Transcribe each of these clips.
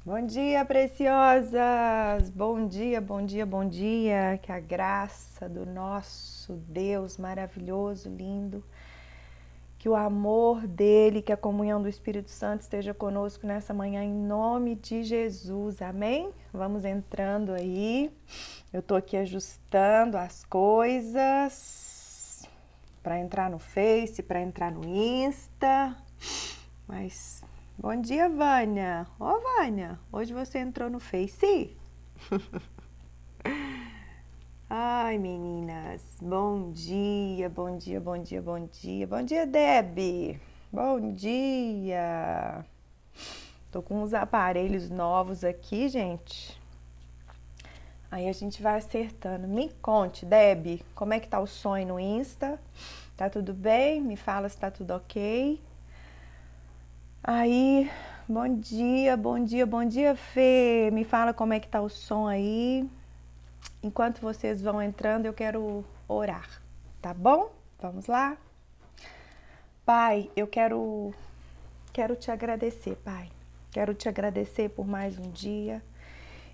Bom dia, preciosas! Bom dia, bom dia, bom dia! Que a graça do nosso Deus maravilhoso, lindo, que o amor dele, que a comunhão do Espírito Santo esteja conosco nessa manhã, em nome de Jesus, amém? Vamos entrando aí. Eu tô aqui ajustando as coisas para entrar no Face, para entrar no Insta, mas bom dia, Vânia. Ô, Vânia, hoje você entrou no Face? Ai, meninas, bom dia, bom dia, bom dia, bom dia. Bom dia, Deb. Bom dia. Tô com uns aparelhos novos aqui, gente. Aí a gente vai acertando. Me conte, Deb, como é que tá o sonho no Insta? Tá tudo bem? Me fala se tá tudo ok. Aí, bom dia, bom dia, bom dia, Fê. Me fala como é que tá o som aí. Enquanto vocês vão entrando, eu quero orar, tá bom? Vamos lá? Pai, eu quero te agradecer, Pai. Quero te agradecer por mais um dia.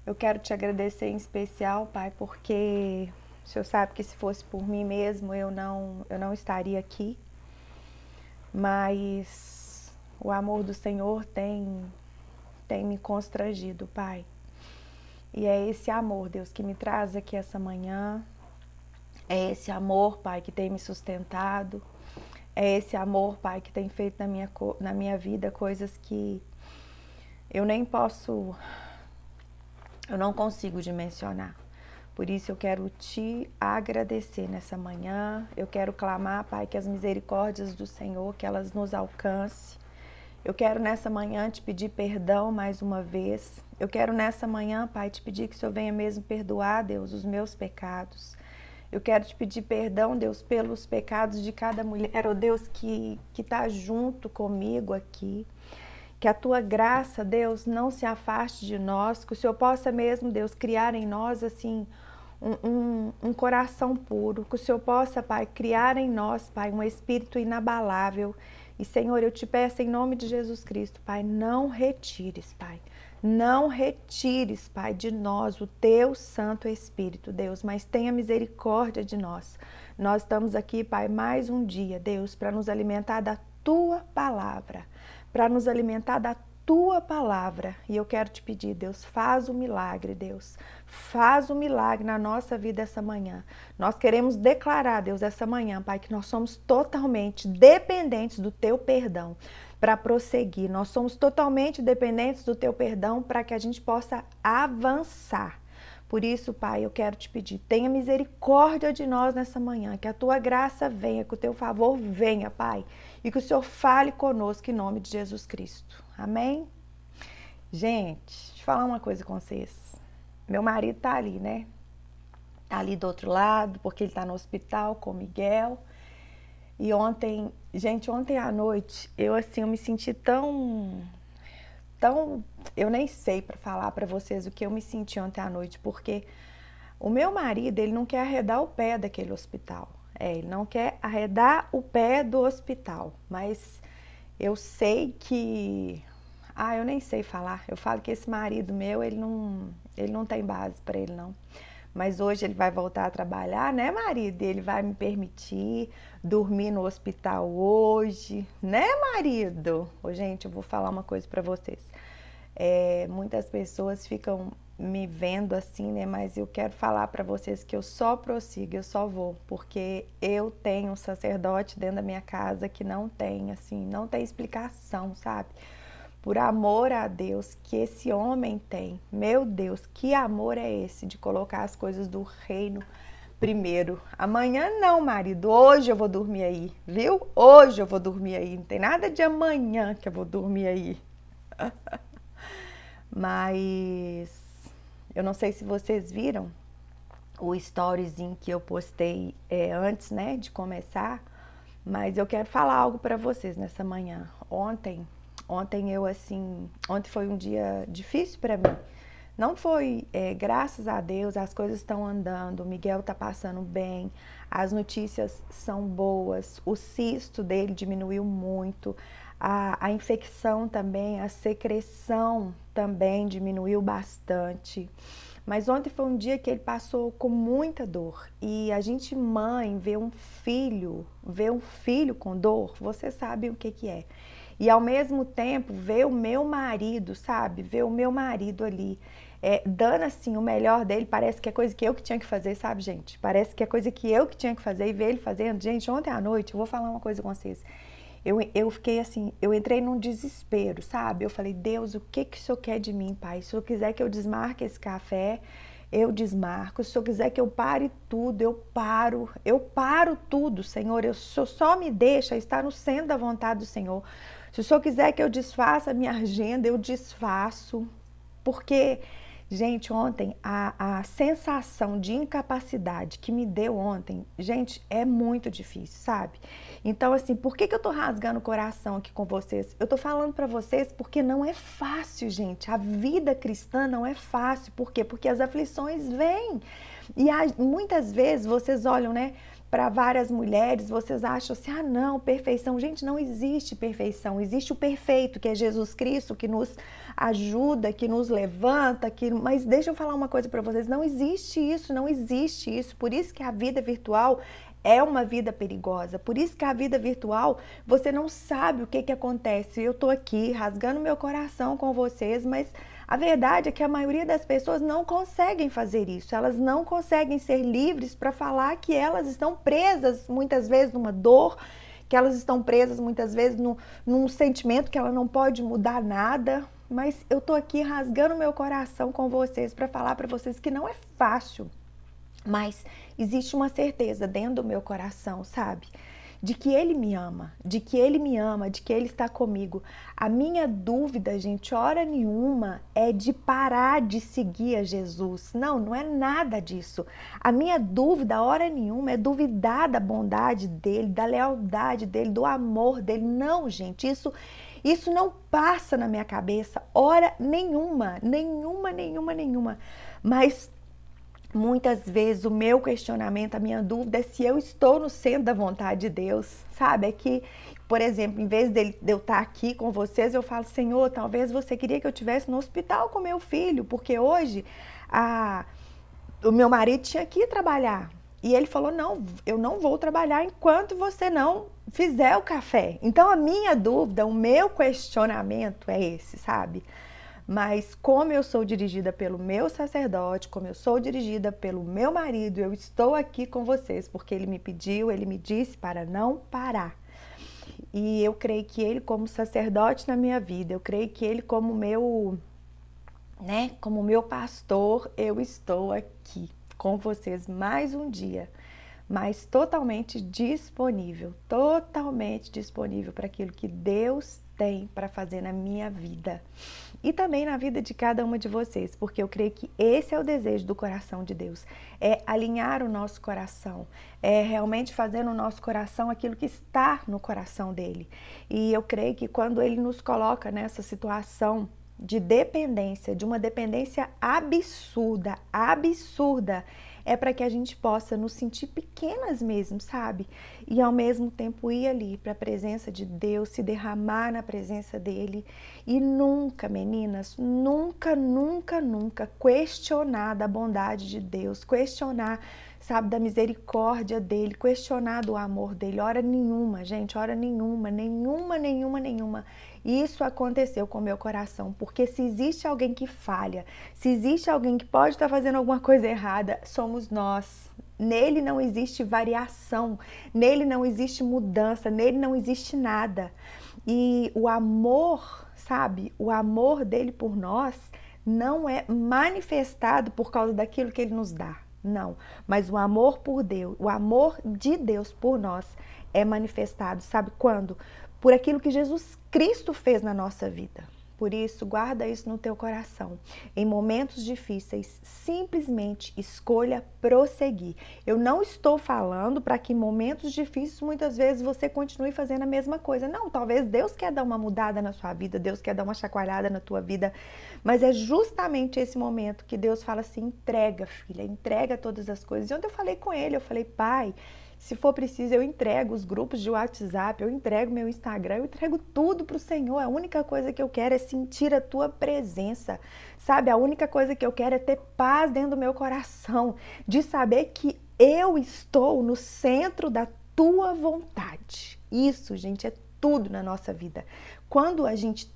Eu quero te agradecer em especial, Pai, porque o Senhor sabe que se fosse por mim mesmo, eu não estaria aqui. Mas o amor do Senhor tem me constrangido, Pai. E é esse amor, Deus, que me traz aqui essa manhã. É esse amor, Pai, que tem me sustentado. É esse amor, Pai, que tem feito na minha vida coisas que eu nem posso, eu não consigo dimensionar. Por isso eu quero te agradecer nessa manhã. Eu quero clamar, Pai, que as misericórdias do Senhor, que elas nos alcancem. Eu quero nessa manhã te pedir perdão mais uma vez. Eu quero nessa manhã, Pai, te pedir que o Senhor venha mesmo perdoar, Deus, os meus pecados. Eu quero te pedir perdão, Deus, pelos pecados de cada mulher, oh Deus, que está junto comigo aqui. Que a tua graça, Deus, não se afaste de nós, que o Senhor possa mesmo, Deus, criar em nós, assim, um coração puro, que o Senhor possa, Pai, criar em nós, Pai, um espírito inabalável. E, Senhor, eu te peço em nome de Jesus Cristo, Pai, não retires, Pai. Não retires, Pai, de nós o teu Santo Espírito, Deus, mas tenha misericórdia de nós. Nós estamos aqui, Pai, mais um dia, Deus, para nos alimentar da tua palavra, para nos alimentar da tua palavra. E eu quero te pedir, Deus, faz o milagre, Deus. Faz o milagre na nossa vida essa manhã. Nós queremos declarar, Deus, essa manhã, Pai, que nós somos totalmente dependentes do teu perdão para prosseguir. Nós somos totalmente dependentes do teu perdão para que a gente possa avançar. Por isso, Pai, eu quero te pedir, tenha misericórdia de nós nessa manhã, que a tua graça venha, que o teu favor venha, Pai, e que o Senhor fale conosco em nome de Jesus Cristo. Amém? Gente, deixa eu falar uma coisa com vocês. Meu marido tá ali, né? Tá ali do outro lado, porque ele tá no hospital com o Miguel. E ontem, gente, ontem à noite, eu me senti tão, eu nem sei para falar para vocês o que eu me senti ontem à noite, porque o meu marido, ele não quer arredar o pé daquele hospital. Ele não quer arredar o pé do hospital, mas eu sei que, eu nem sei falar. Eu falo que esse marido meu, ele não tem base para ele não. Mas hoje ele vai voltar a trabalhar, né, marido? Ele vai me permitir dormir no hospital hoje, né, marido? Ô, gente, eu vou falar uma coisa para vocês. Muitas pessoas ficam me vendo assim, né? Mas eu quero falar para vocês que eu só prossigo, eu só vou, porque eu tenho um sacerdote dentro da minha casa que não tem, assim, não tem explicação, sabe? Por amor a Deus que esse homem tem. Meu Deus, que amor é esse de colocar as coisas do reino primeiro? Amanhã não, marido, hoje eu vou dormir aí, viu? Hoje eu vou dormir aí, não tem nada de amanhã que eu vou dormir aí. Mas eu não sei se vocês viram o storyzinho que eu postei antes, né, de começar, mas eu quero falar algo para vocês nessa manhã. Ontem foi um dia difícil para mim. Não foi, graças a Deus, as coisas estão andando, o Miguel tá passando bem, as notícias são boas, o cisto dele diminuiu muito, A infecção também, a secreção também diminuiu bastante. Mas ontem foi um dia que ele passou com muita dor. E a gente, mãe, ver um filho com dor, você sabe o que é. E ao mesmo tempo, ver o meu marido, sabe? Ver o meu marido ali, dando assim o melhor dele, parece que é coisa que eu que tinha que fazer, sabe, gente? Parece que é coisa que eu que tinha que fazer e ver ele fazendo. Gente, ontem à noite, eu vou falar uma coisa com vocês. Eu fiquei assim, eu entrei num desespero, sabe? Eu falei, Deus, o que que o Senhor quer de mim, Pai? Se o Senhor quiser que eu desmarque esse café, eu desmarco. Se o Senhor quiser que eu pare tudo, eu paro tudo, Senhor. O Senhor só me deixa estar no centro da vontade do Senhor. Se o Senhor quiser que eu desfaça a minha agenda, eu desfaço. Porque, gente, ontem, a sensação de incapacidade que me deu ontem, gente, é muito difícil, sabe? Então, assim, por que eu tô rasgando o coração aqui com vocês? Eu tô falando pra vocês porque não é fácil, gente. A vida cristã não é fácil. Por quê? Porque as aflições vêm. E muitas vezes vocês olham, né, para várias mulheres, vocês acham assim, ah não, perfeição. Gente, não existe perfeição, existe o perfeito, que é Jesus Cristo, que nos ajuda, que nos levanta, mas deixa eu falar uma coisa para vocês, não existe isso, não existe isso. Por isso que a vida virtual é uma vida perigosa, por isso que a vida virtual, você não sabe o que acontece. Eu tô aqui rasgando meu coração com vocês, mas a verdade é que a maioria das pessoas não conseguem fazer isso, elas não conseguem ser livres para falar que elas estão presas muitas vezes numa dor, que elas estão presas muitas vezes num sentimento que ela não pode mudar nada, mas eu tô aqui rasgando meu coração com vocês para falar para vocês que não é fácil, mas existe uma certeza dentro do meu coração, sabe? De que Ele me ama, de que Ele me ama, de que Ele está comigo. A minha dúvida, gente, hora nenhuma, é de parar de seguir a Jesus. Não, não é nada disso. A minha dúvida, hora nenhuma, é duvidar da bondade dEle, da lealdade dEle, do amor dEle. Não, gente, isso não passa na minha cabeça, hora nenhuma, nenhuma. Mas muitas vezes o meu questionamento, a minha dúvida é se eu estou no centro da vontade de Deus, sabe? É que, por exemplo, em vez de eu estar aqui com vocês, eu falo, Senhor, talvez você queria que eu estivesse no hospital com meu filho, porque hoje o meu marido tinha que ir trabalhar. E ele falou, não, eu não vou trabalhar enquanto você não fizer o café. Então a minha dúvida, o meu questionamento é esse, sabe? Mas como eu sou dirigida pelo meu sacerdote, como eu sou dirigida pelo meu marido, eu estou aqui com vocês, porque ele me pediu, ele me disse para não parar. E eu creio que ele como sacerdote na minha vida, eu creio que ele como como meu pastor, eu estou aqui com vocês mais um dia, mas totalmente disponível para aquilo que Deus tem para fazer na minha vida e também na vida de cada uma de vocês, porque eu creio que esse é o desejo do coração de Deus, é alinhar o nosso coração, é realmente fazer no nosso coração aquilo que está no coração dele. E eu creio que quando ele nos coloca nessa situação de dependência, de uma dependência absurda, é para que a gente possa nos sentir pequenas mesmo, sabe? E ao mesmo tempo ir ali para a presença de Deus, se derramar na presença dele e nunca, meninas, nunca questionar da bondade de Deus, questionar, sabe, da misericórdia dele, questionar do amor dele, hora nenhuma, gente, hora nenhuma. Isso aconteceu com o meu coração, porque se existe alguém que falha, se existe alguém que pode estar fazendo alguma coisa errada, somos nós. Nele não existe variação, nele não existe mudança, nele não existe nada. E o amor, sabe, o amor dele por nós não é manifestado por causa daquilo que ele nos dá, não. Mas o amor por Deus, o amor de Deus por nós é manifestado, sabe quando? Por aquilo que Jesus Cristo fez na nossa vida. Por isso, guarda isso no teu coração. Em momentos difíceis, simplesmente escolha prosseguir. Eu não estou falando para que em momentos difíceis, muitas vezes, você continue fazendo a mesma coisa. Não, talvez Deus quer dar uma mudada na sua vida, Deus quer dar uma chacoalhada na tua vida, mas é justamente esse momento que Deus fala assim, entrega, filha, entrega todas as coisas. E ontem eu falei com ele, eu falei, pai, Se for preciso, eu entrego os grupos de WhatsApp, eu entrego meu Instagram, eu entrego tudo para o Senhor. A única coisa que eu quero é sentir a tua presença, sabe? A única coisa que eu quero é ter paz dentro do meu coração, de saber que eu estou no centro da tua vontade. Isso, gente, é tudo na nossa vida. Quando a gente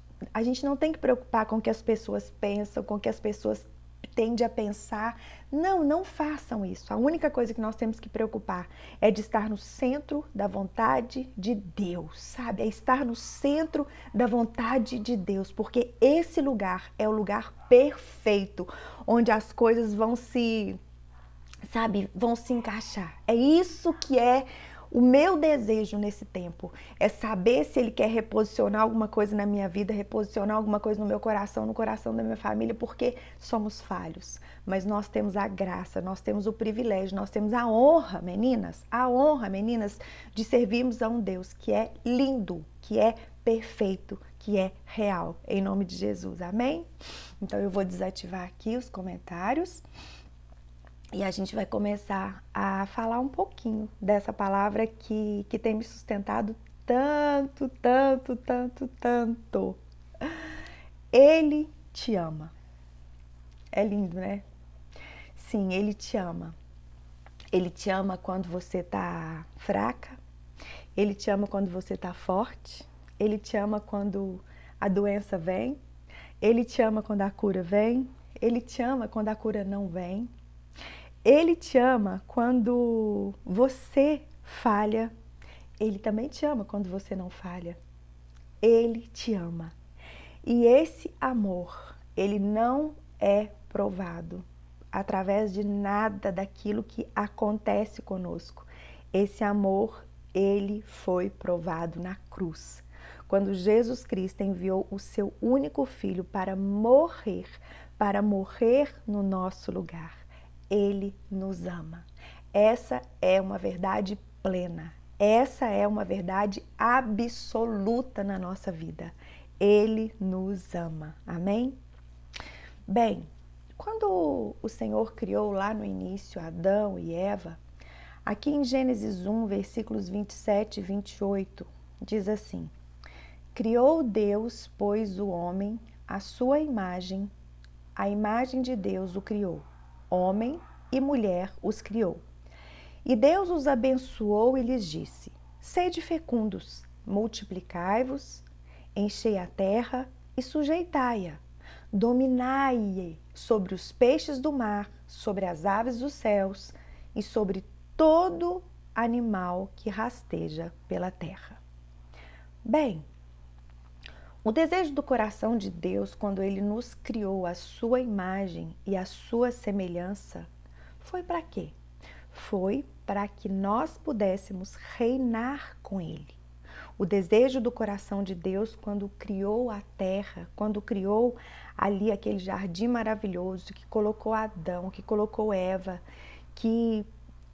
não tem que preocupar com o que as pessoas pensam, com o que as pessoas tendem a pensar. Não, não façam isso. A única coisa que nós temos que preocupar é de estar no centro da vontade de Deus, sabe? É estar no centro da vontade de Deus, porque esse lugar é o lugar perfeito, onde as coisas vão se encaixar. É isso que é o meu desejo nesse tempo, é saber se Ele quer reposicionar alguma coisa na minha vida, reposicionar alguma coisa no meu coração, no coração da minha família, porque somos falhos, mas nós temos a graça, nós temos o privilégio, nós temos a honra, meninas, de servirmos a um Deus que é lindo, que é perfeito, que é real, em nome de Jesus, amém? Então eu vou desativar aqui os comentários. E a gente vai começar a falar um pouquinho dessa palavra que tem me sustentado tanto, tanto, tanto, tanto. Ele te ama. É lindo, né? Sim, Ele te ama. Ele te ama quando você tá fraca. Ele te ama quando você tá forte. Ele te ama quando a doença vem. Ele te ama quando a cura vem. Ele te ama quando a cura não vem. Ele te ama quando você falha. Ele também te ama quando você não falha. Ele te ama. E esse amor, ele não é provado através de nada daquilo que acontece conosco. Esse amor, ele foi provado na cruz. Quando Jesus Cristo enviou o seu único filho para morrer no nosso lugar. Ele nos ama. Essa é uma verdade plena. Essa é uma verdade absoluta na nossa vida. Ele nos ama. Amém? Bem, quando o Senhor criou lá no início Adão e Eva, aqui em Gênesis 1, versículos 27 e 28, diz assim: Criou Deus, pois, o homem, à sua imagem, a imagem de Deus o criou. Homem e mulher os criou. E Deus os abençoou e lhes disse: Sede fecundos, multiplicai-vos, enchei a terra e sujeitai-a. Dominai sobre os peixes do mar, sobre as aves dos céus e sobre todo animal que rasteja pela terra. Bem, o desejo do coração de Deus, quando Ele nos criou à sua imagem e à sua semelhança, foi para quê? Foi para que nós pudéssemos reinar com Ele. O desejo do coração de Deus, quando criou a terra, quando criou ali aquele jardim maravilhoso, que colocou Adão, que colocou Eva, que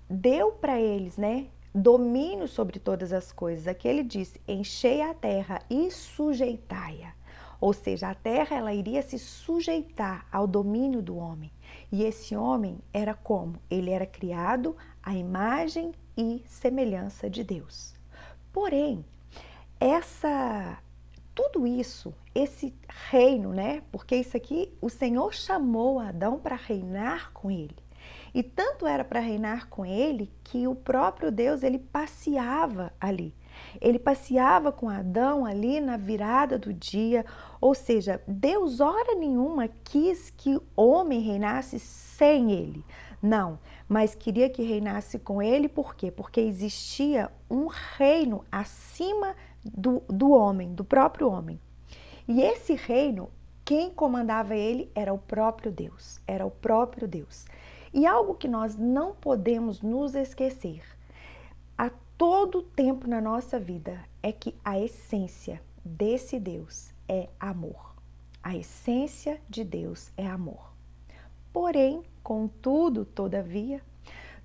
deu para eles, né? Domínio sobre todas as coisas. Aqui ele disse: enchei a terra e sujeitai-a. Ou seja, a terra ela iria se sujeitar ao domínio do homem. E esse homem era como? Ele era criado à imagem e semelhança de Deus. Porém, tudo isso, esse reino, né? Porque isso aqui, o Senhor chamou Adão para reinar com ele. E tanto era para reinar com ele que o próprio Deus, ele passeava ali. Ele passeava com Adão ali na virada do dia, ou seja, Deus hora nenhuma quis que o homem reinasse sem ele. Não, mas queria que reinasse com ele, por quê? Porque existia um reino acima do homem, do próprio homem. E esse reino, quem comandava ele era o próprio Deus, era o próprio Deus. E algo que nós não podemos nos esquecer a todo tempo na nossa vida é que a essência desse Deus é amor. A essência de Deus é amor. Porém, contudo, todavia,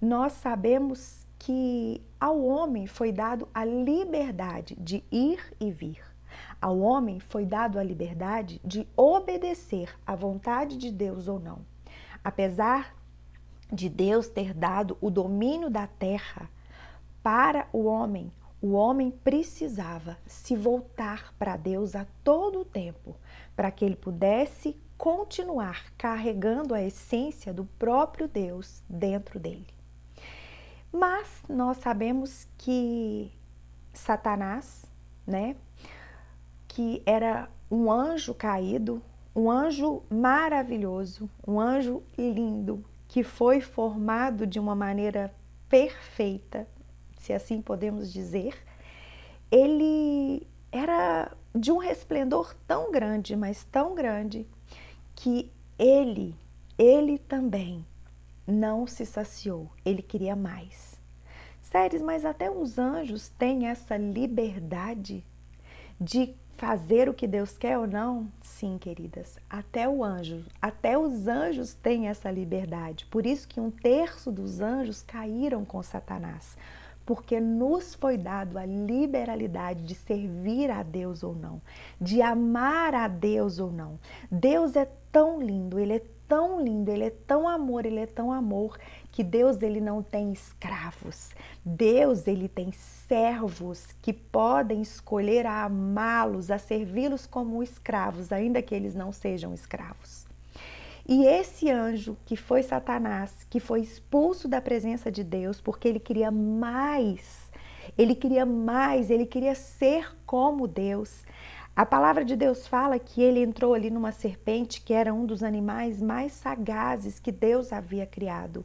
nós sabemos que ao homem foi dado a liberdade de ir e vir. Ao homem foi dado a liberdade de obedecer à vontade de Deus ou não. Apesar de Deus ter dado o domínio da terra para o homem precisava se voltar para Deus a todo o tempo, para que ele pudesse continuar carregando a essência do próprio Deus dentro dele. Mas nós sabemos que Satanás, né, que era um anjo caído, um anjo maravilhoso, um anjo lindo, que foi formado de uma maneira perfeita, se assim podemos dizer, ele era de um resplendor tão grande, mas tão grande, que ele também não se saciou, ele queria mais. Séries, mas até os anjos têm essa liberdade de fazer o que Deus quer ou não? Sim, queridas, até os anjos têm essa liberdade. Por isso que 1/3 dos anjos caíram com Satanás, porque nos foi dado a liberalidade de servir a Deus ou não, de amar a Deus ou não. Deus é tão lindo, Ele é tão lindo, Ele é tão amor, Ele é tão amor, que Deus ele não tem escravos. Deus ele tem servos que podem escolher a amá-los, a servi-los como escravos, ainda que eles não sejam escravos. E esse anjo, que foi Satanás, que foi expulso da presença de Deus, porque ele queria mais, ele queria ser como Deus. A palavra de Deus fala que ele entrou ali numa serpente, que era um dos animais mais sagazes que Deus havia criado.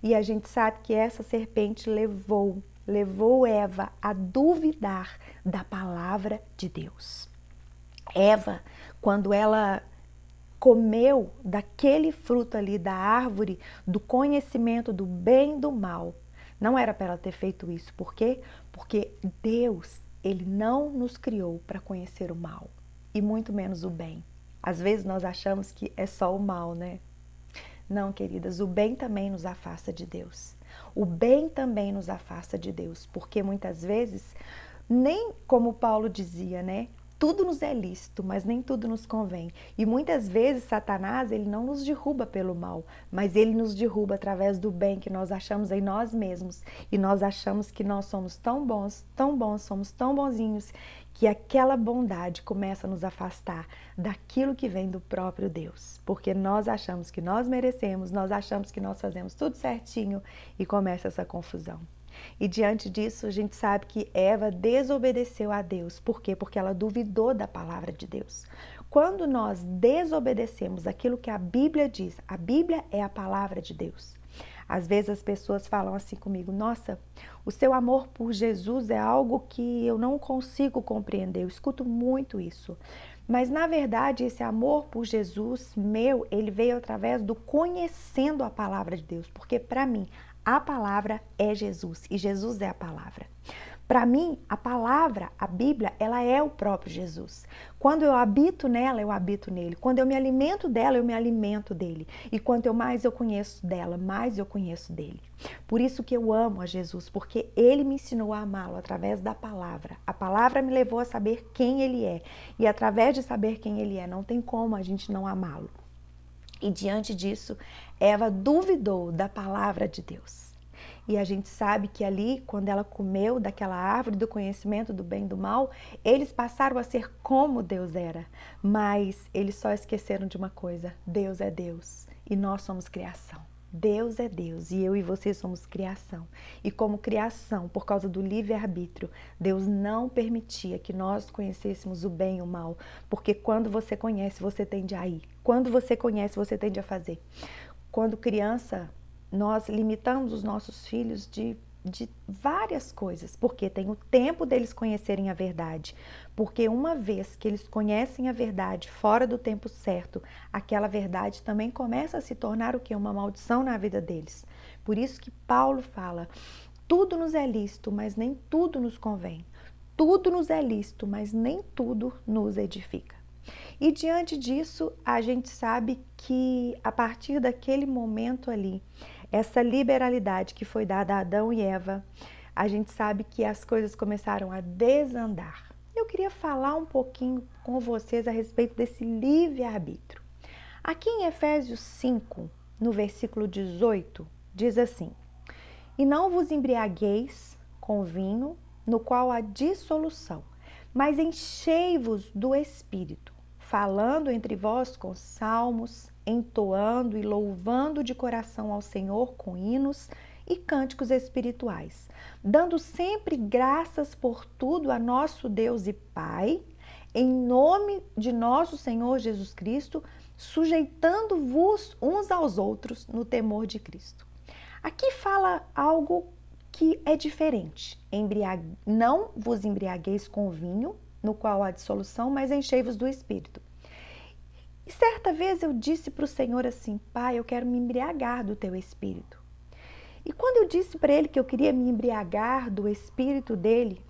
E a gente sabe que essa serpente levou Eva a duvidar da palavra de Deus. Eva, quando ela comeu daquele fruto ali da árvore do conhecimento do bem e do mal, não era para ela ter feito isso. Por quê? Porque Deus, ele não nos criou para conhecer o mal e muito menos o bem. Às vezes nós achamos que é só o mal, né? Não, queridas, o bem também nos afasta de Deus. O bem também nos afasta de Deus, porque muitas vezes, nem como Paulo dizia, né? Tudo nos é lícito, mas nem tudo nos convém. E muitas vezes Satanás, ele não nos derruba pelo mal, mas ele nos derruba através do bem que nós achamos em nós mesmos. E nós achamos que nós somos tão bons, somos tão bonzinhos, que aquela bondade começa a nos afastar daquilo que vem do próprio Deus. Porque nós achamos que nós merecemos, nós achamos que nós fazemos tudo certinho e começa essa confusão. E diante disso, a gente sabe que Eva desobedeceu a Deus. Por quê? Porque ela duvidou da palavra de Deus. Quando nós desobedecemos aquilo que a Bíblia diz, a Bíblia é a palavra de Deus. Às vezes as pessoas falam assim comigo: nossa, o seu amor por Jesus é algo que eu não consigo compreender. Eu escuto muito isso. Mas na verdade esse amor por Jesus meu, ele veio através do conhecendo a palavra de Deus. Porque para mim, a palavra é Jesus e Jesus é a palavra. Para mim, a palavra, a Bíblia, ela é o próprio Jesus. Quando eu habito nela, eu habito nele. Quando eu me alimento dela, eu me alimento dele. E quanto mais eu conheço dela, mais eu conheço dele. Por isso que eu amo a Jesus, porque ele me ensinou a amá-lo através da palavra. A palavra me levou a saber quem ele é. E através de saber quem ele é, não tem como a gente não amá-lo. E diante disso, Eva duvidou da palavra de Deus. E a gente sabe que ali, quando ela comeu daquela árvore do conhecimento do bem e do mal, eles passaram a ser como Deus era. Mas eles só esqueceram de uma coisa: Deus é Deus e nós somos criação. Deus é Deus e eu e você somos criação. E como criação, por causa do livre-arbítrio, Deus não permitia que nós conhecêssemos o bem e o mal. Porque quando você conhece, você tende a ir. Quando você conhece, você tende a fazer. Quando criança, nós limitamos os nossos filhos de várias coisas, porque tem o tempo deles conhecerem a verdade, porque uma vez que eles conhecem a verdade fora do tempo certo, aquela verdade também começa a se tornar o quê? Uma maldição na vida deles. Por isso que Paulo fala: tudo nos é lícito, mas nem tudo nos convém. Tudo nos é lícito, mas nem tudo nos edifica. E diante disso, a gente sabe que a partir daquele momento ali, essa liberalidade que foi dada a Adão e Eva, a gente sabe que as coisas começaram a desandar. Eu queria falar um pouquinho com vocês a respeito desse livre-arbítrio. Aqui em Efésios 5, no versículo 18, diz assim: e não vos embriagueis com vinho, no qual há dissolução, mas enchei-vos do Espírito, falando entre vós com salmos, entoando e louvando de coração ao Senhor com hinos e cânticos espirituais, dando sempre graças por tudo a nosso Deus e Pai, em nome de nosso Senhor Jesus Cristo, sujeitando-vos uns aos outros no temor de Cristo. Aqui fala algo que é diferente. Não vos embriagueis com vinho, no qual há dissolução, mas enchei-vos do Espírito. E certa vez eu disse para o Senhor assim: Pai, eu quero me embriagar do teu Espírito. E quando eu disse para ele que eu queria me embriagar do Espírito dele,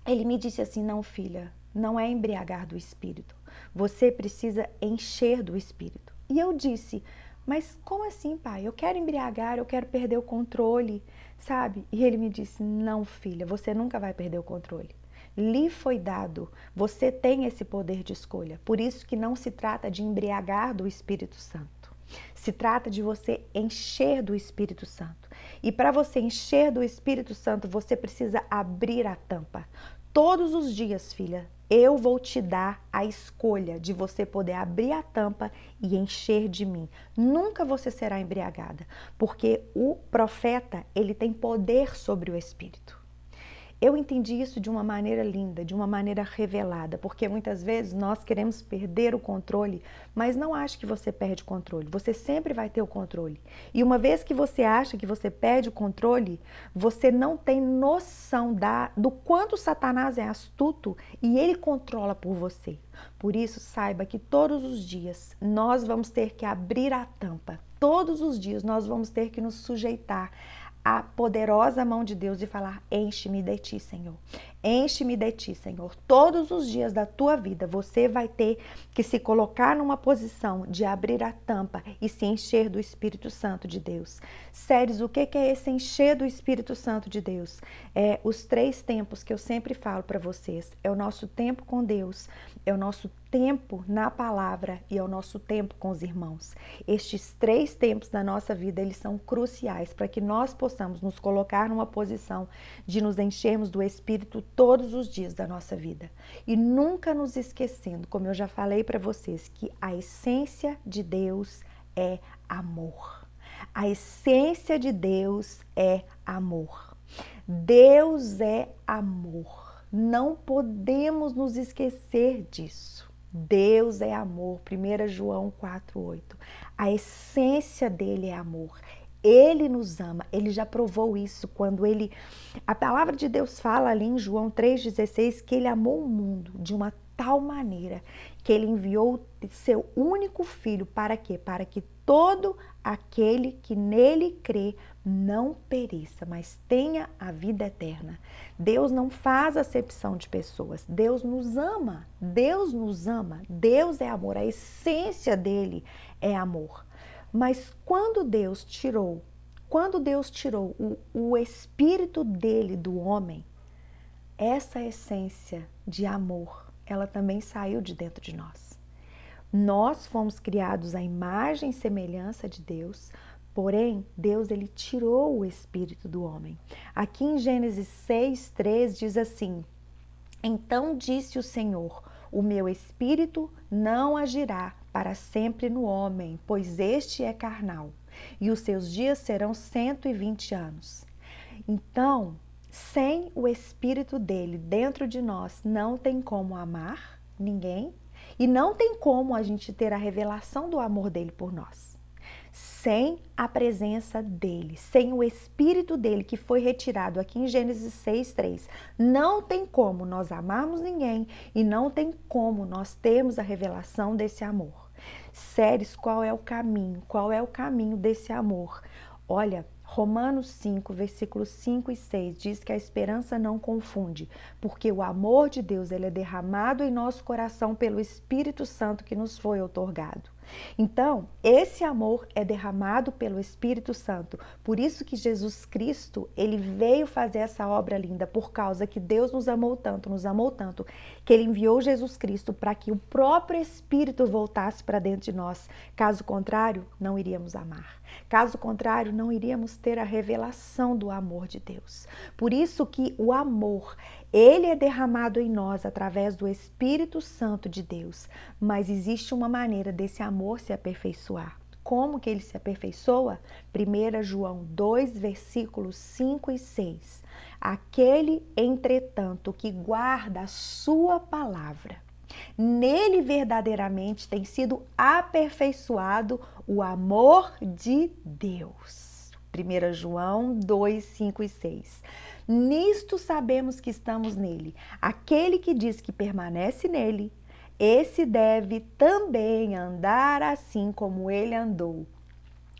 ele me disse assim: não, filha, não é embriagar do Espírito. Você precisa encher do Espírito. E eu disse: mas como assim, pai? Eu quero embriagar, eu quero perder o controle, sabe? E ele me disse: não, filha, você nunca vai perder o controle. Lhe foi dado, você tem esse poder de escolha. Por isso que não se trata de embriagar do Espírito Santo. Se trata de você encher do Espírito Santo. E para você encher do Espírito Santo, você precisa abrir a tampa. Todos os dias, filha, eu vou te dar a escolha de você poder abrir a tampa e encher de mim. Nunca você será embriagada, porque o profeta, ele tem poder sobre o Espírito. Eu entendi isso de uma maneira linda, de uma maneira revelada, porque muitas vezes nós queremos perder o controle, mas não ache que você perde o controle. Você sempre vai ter o controle. E uma vez que você acha que você perde o controle, você não tem noção do quanto Satanás é astuto e ele controla por você. Por isso, saiba que todos os dias nós vamos ter que abrir a tampa. Todos os dias nós vamos ter que nos sujeitar a poderosa mão de Deus e falar: enche-me de ti, Senhor. Enche-me de ti, Senhor. Todos os dias da tua vida você vai ter que se colocar numa posição de abrir a tampa e se encher do Espírito Santo de Deus. Séries, o que é esse encher do Espírito Santo de Deus? É os 3 tempos que eu sempre falo para vocês. É o nosso tempo com Deus, é o nosso tempo na palavra e é o nosso tempo com os irmãos. Estes 3 tempos da nossa vida, eles são cruciais para que nós possamos nos colocar numa posição de nos enchermos do Espírito todos os dias da nossa vida. E nunca nos esquecendo, como eu já falei para vocês, que a essência de Deus é amor. A essência de Deus é amor. Deus é amor. Não podemos nos esquecer disso. Deus é amor, 1 João 4,8. A essência dele é amor. Ele nos ama, ele já provou isso quando ele... A palavra de Deus fala ali em João 3,16 que ele amou o mundo de uma tal maneira que ele enviou seu único filho para quê? Para que todo aquele que nele crê não pereça, mas tenha a vida eterna. Deus não faz acepção de pessoas. Deus nos ama. Deus nos ama. Deus é amor. A essência dele é amor. Mas quando Deus tirou o espírito dele do homem, essa essência de amor, ela também saiu de dentro de nós. Nós fomos criados à imagem e semelhança de Deus, porém, Deus ele tirou o espírito do homem. Aqui em Gênesis 6:3 diz assim: então disse o Senhor, o meu espírito não agirá para sempre no homem, pois este é carnal, e os seus dias serão 120 anos. Então, sem o espírito dele dentro de nós, não tem como amar ninguém e não tem como a gente ter a revelação do amor dele por nós. Sem a presença dele, sem o espírito dele que foi retirado aqui em Gênesis 6:3, não tem como nós amarmos ninguém e não tem como nós termos a revelação desse amor. Séries, qual é o caminho? Qual é o caminho desse amor? Olha, Romanos 5, versículos 5 e 6 diz que a esperança não confunde, porque o amor de Deus ele é derramado em nosso coração pelo Espírito Santo que nos foi outorgado. Então, esse amor é derramado pelo Espírito Santo. Por isso que Jesus Cristo, ele veio fazer essa obra linda, por causa que Deus nos amou tanto, que ele enviou Jesus Cristo para que o próprio Espírito voltasse para dentro de nós. Caso contrário, não iríamos amar. Caso contrário, não iríamos ter a revelação do amor de Deus. Por isso que o amor, ele é derramado em nós através do Espírito Santo de Deus, mas existe uma maneira desse amor se aperfeiçoar. Como que ele se aperfeiçoa? 1 João 2, versículos 5 e 6. Aquele, entretanto, que guarda a sua palavra, nele verdadeiramente tem sido aperfeiçoado o amor de Deus. 1 João 2, 5 e 6. Nisto sabemos que estamos nele. Aquele que diz que permanece nele, esse deve também andar assim como ele andou.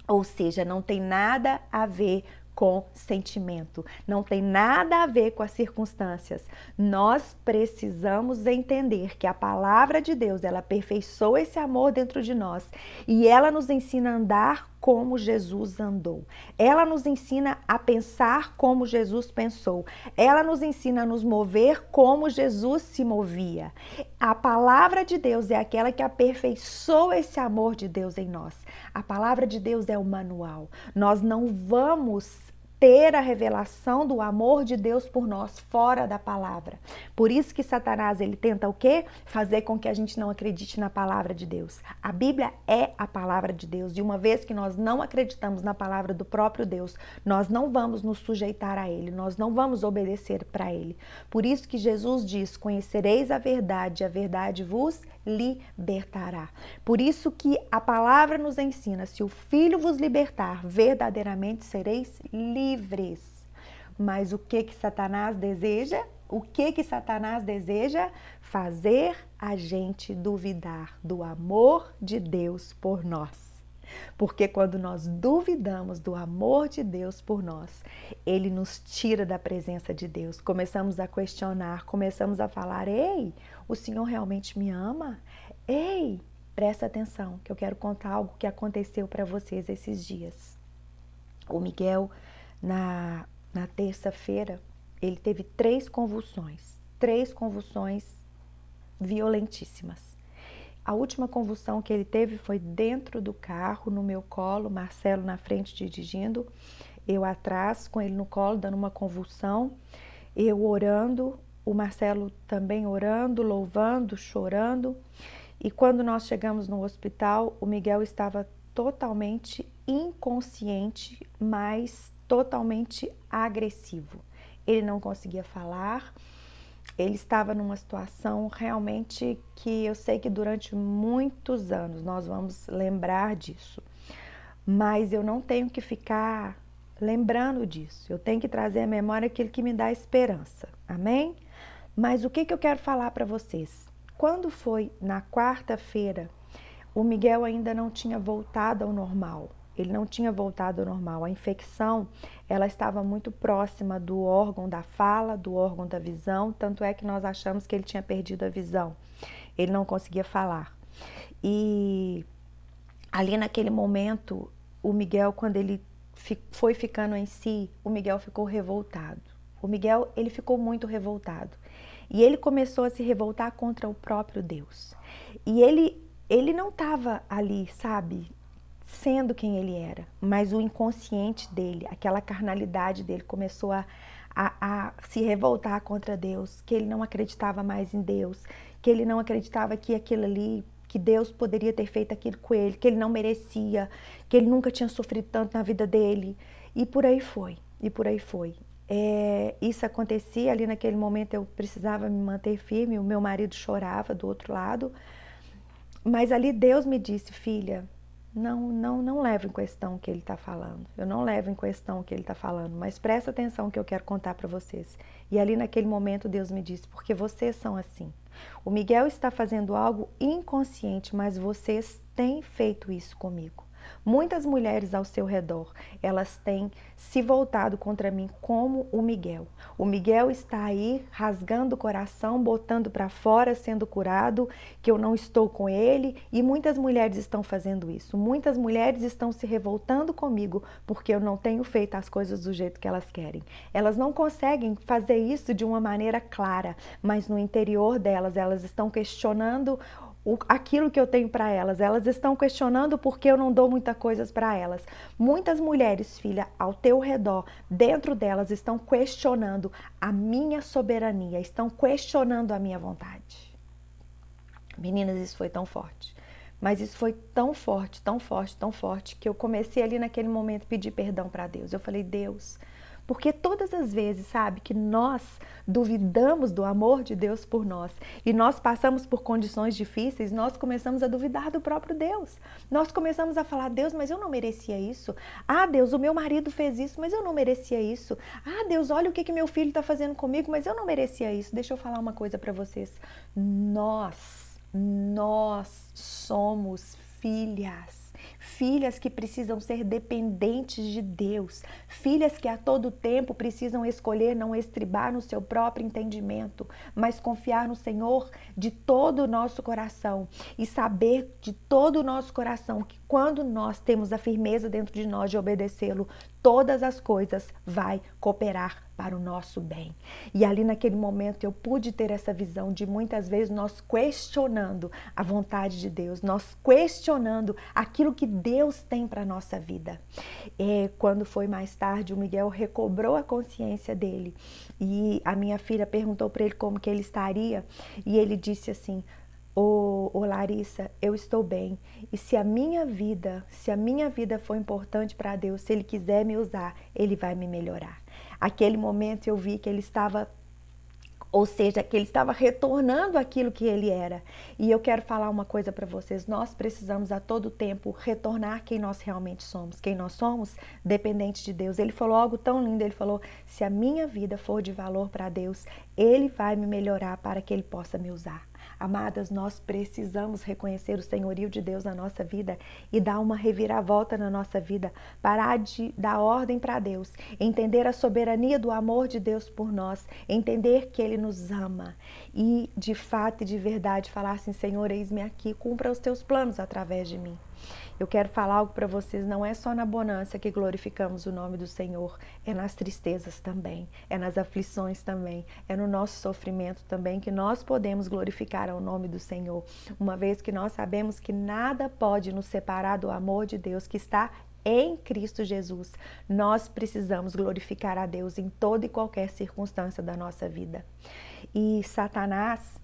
Ou seja, não tem nada a ver com sentimento, não tem nada a ver com as circunstâncias. Nós precisamos entender que a palavra de Deus, ela aperfeiçoa esse amor dentro de nós e ela nos ensina a andar como Jesus andou. Ela nos ensina a pensar como Jesus pensou. Ela nos ensina a nos mover como Jesus se movia. A palavra de Deus é aquela que aperfeiçoa esse amor de Deus em nós. A palavra de Deus é o manual. Nós não vamos ter a revelação do amor de Deus por nós fora da palavra. Por isso que Satanás, ele tenta o quê? Fazer com que a gente não acredite na palavra de Deus. A Bíblia é a palavra de Deus e uma vez que nós não acreditamos na palavra do próprio Deus, nós não vamos nos sujeitar a ele, nós não vamos obedecer para ele. Por isso que Jesus diz, conhecereis a verdade vos libertará. Por isso que a palavra nos ensina, se o Filho vos libertar, verdadeiramente sereis livres. Mas o que Satanás deseja? O que Satanás deseja? Fazer a gente duvidar do amor de Deus por nós. Porque quando nós duvidamos do amor de Deus por nós, ele nos tira da presença de Deus. Começamos a questionar, começamos a falar, ei, o Senhor realmente me ama? Ei, presta atenção que eu quero contar algo que aconteceu para vocês esses dias. O Miguel, na terça-feira, ele teve 3 convulsões violentíssimas. A última convulsão que ele teve foi dentro do carro, no meu colo, Marcelo na frente dirigindo, eu atrás com ele no colo dando uma convulsão, eu orando, o Marcelo também orando, louvando, chorando. E quando nós chegamos no hospital, o Miguel estava totalmente inconsciente, mas totalmente agressivo. Ele não conseguia falar. Ele estava numa situação realmente que eu sei que durante muitos anos nós vamos lembrar disso. Mas eu não tenho que ficar lembrando disso. Eu tenho que trazer à memória aquilo que me dá esperança. Amém? Mas o que eu quero falar para vocês? Quando foi na quarta-feira, o Miguel ainda não tinha voltado ao normal. Ele não tinha voltado ao normal. A infecção, ela estava muito próxima do órgão da fala, do órgão da visão, tanto é que nós achamos que ele tinha perdido a visão. Ele não conseguia falar. E ali naquele momento, o Miguel, quando ele foi ficando em si, o Miguel ficou revoltado. O Miguel, ele ficou muito revoltado. E ele começou a se revoltar contra o próprio Deus. E ele não estava ali, sabe, sendo quem ele era, mas o inconsciente dele, aquela carnalidade dele começou a se revoltar contra Deus, que ele não acreditava mais em Deus, que ele não acreditava que aquilo ali, que Deus poderia ter feito aquilo com ele, que ele não merecia, que ele nunca tinha sofrido tanto na vida dele, e por aí foi, isso acontecia ali naquele momento, eu precisava me manter firme, o meu marido chorava do outro lado, mas ali Deus me disse, filha, não levo em questão o que ele está falando, eu não levo em questão o que ele está falando, mas presta atenção que eu quero contar para vocês. E ali naquele momento Deus me disse, porque vocês são assim. O Miguel está fazendo algo inconsciente, mas vocês têm feito isso comigo. Muitas mulheres ao seu redor, elas têm se voltado contra mim como o Miguel. O Miguel está aí rasgando o coração, botando para fora, sendo curado, que eu não estou com ele, e muitas mulheres estão fazendo isso. Muitas mulheres estão se revoltando comigo porque eu não tenho feito as coisas do jeito que elas querem. Elas não conseguem fazer isso de uma maneira clara, mas no interior delas, elas estão questionando aquilo que eu tenho para elas. Elas estão questionando porque eu não dou muitas coisas para elas. Muitas mulheres, filha, ao teu redor, dentro delas, estão questionando a minha soberania, estão questionando a minha vontade. Meninas, isso foi tão forte. Mas isso foi tão forte, tão forte, tão forte, que eu comecei ali naquele momento a pedir perdão para Deus. Eu falei, Deus, porque todas as vezes, sabe, que nós duvidamos do amor de Deus por nós e nós passamos por condições difíceis, nós começamos a duvidar do próprio Deus. Nós começamos a falar, Deus, mas eu não merecia isso. Ah, Deus, o meu marido fez isso, mas eu não merecia isso. Ah, Deus, olha o que meu filho está fazendo comigo, mas eu não merecia isso. Deixa eu falar uma coisa para vocês. Nós somos filhas que precisam ser dependentes de Deus, filhas que a todo tempo precisam escolher não estribar no seu próprio entendimento, mas confiar no Senhor de todo o nosso coração e saber de todo o nosso coração que quando nós temos a firmeza dentro de nós de obedecê-lo, todas as coisas vai cooperar para o nosso bem. E ali naquele momento eu pude ter essa visão de muitas vezes nós questionando a vontade de Deus, nós questionando aquilo que Deus tem para a nossa vida. Quando foi mais tarde, o Miguel recobrou a consciência dele e a minha filha perguntou para ele como que ele estaria e ele disse assim, Ô Larissa, eu estou bem e se a minha vida for importante para Deus, se Ele quiser me usar, Ele vai me melhorar. Aquele momento eu vi que ele estava, ou seja, que ele estava retornando aquilo que ele era. E eu quero falar uma coisa para vocês, nós precisamos a todo tempo retornar quem nós realmente somos. Quem nós somos, dependente de Deus. Ele falou algo tão lindo, ele falou, se a minha vida for de valor para Deus, Ele vai me melhorar para que Ele possa me usar. Amadas, nós precisamos reconhecer o senhorio de Deus na nossa vida e dar uma reviravolta na nossa vida, parar de dar ordem para Deus, entender a soberania do amor de Deus por nós, entender que Ele nos ama e de fato e de verdade falar assim, Senhor, eis-me aqui, cumpra os teus planos através de mim. Eu quero falar algo para vocês, não é só na bonança que glorificamos o nome do Senhor, é nas tristezas também, é nas aflições também, é no nosso sofrimento também que nós podemos glorificar o nome do Senhor, uma vez que nós sabemos que nada pode nos separar do amor de Deus que está em Cristo Jesus. Nós precisamos glorificar a Deus em toda e qualquer circunstância da nossa vida. E Satanás,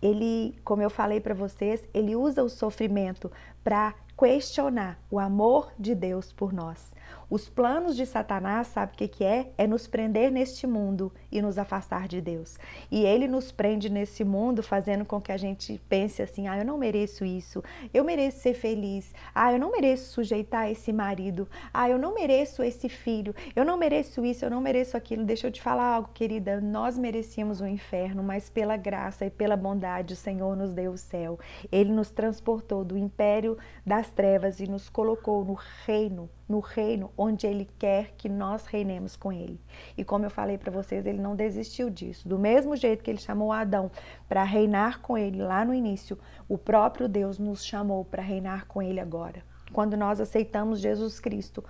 ele, como eu falei para vocês, ele usa o sofrimento para questionar o amor de Deus por nós. Os planos de Satanás, sabe o que é? É nos prender neste mundo e nos afastar de Deus. E ele nos prende nesse mundo fazendo com que a gente pense assim, eu não mereço isso, eu mereço ser feliz, eu não mereço sujeitar esse marido, eu não mereço esse filho, eu não mereço isso, eu não mereço aquilo. Deixa eu te falar algo, querida, nós merecíamos o inferno, mas pela graça e pela bondade o Senhor nos deu o céu. Ele nos transportou do império das trevas e nos colocou no reino onde Ele quer que nós reinemos com Ele. E como eu falei para vocês, Ele não desistiu disso. Do mesmo jeito que Ele chamou Adão para reinar com Ele lá no início, o próprio Deus nos chamou para reinar com Ele agora. Quando nós aceitamos Jesus Cristo,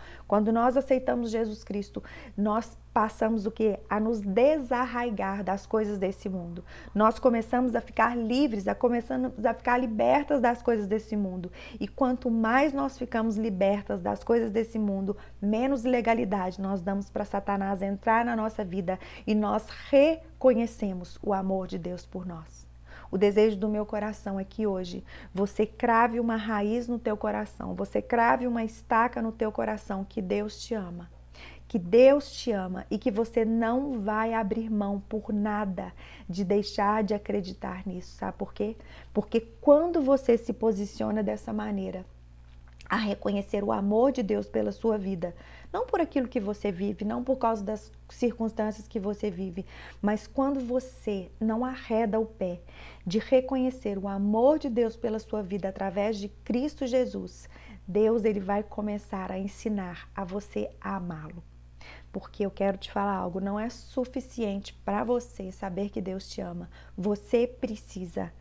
nós passamos o quê? A nos desarraigar das coisas desse mundo. Nós começamos a ficar livres, começamos a ficar libertas das coisas desse mundo. E quanto mais nós ficamos libertas das coisas desse mundo, menos legalidade nós damos para Satanás entrar na nossa vida e nós reconhecemos o amor de Deus por nós. O desejo do meu coração é que hoje você crave uma raiz no teu coração, você crave uma estaca no teu coração, que Deus te ama. Que Deus te ama e que você não vai abrir mão por nada de deixar de acreditar nisso, sabe por quê? Porque quando você se posiciona dessa maneira, a reconhecer o amor de Deus pela sua vida, não por aquilo que você vive, não por causa das circunstâncias que você vive, mas quando você não arreda o pé de reconhecer o amor de Deus pela sua vida através de Cristo Jesus, Deus ele vai começar a ensinar a você a amá-lo. Porque eu quero te falar algo, não é suficiente para você saber que Deus te ama. Você precisa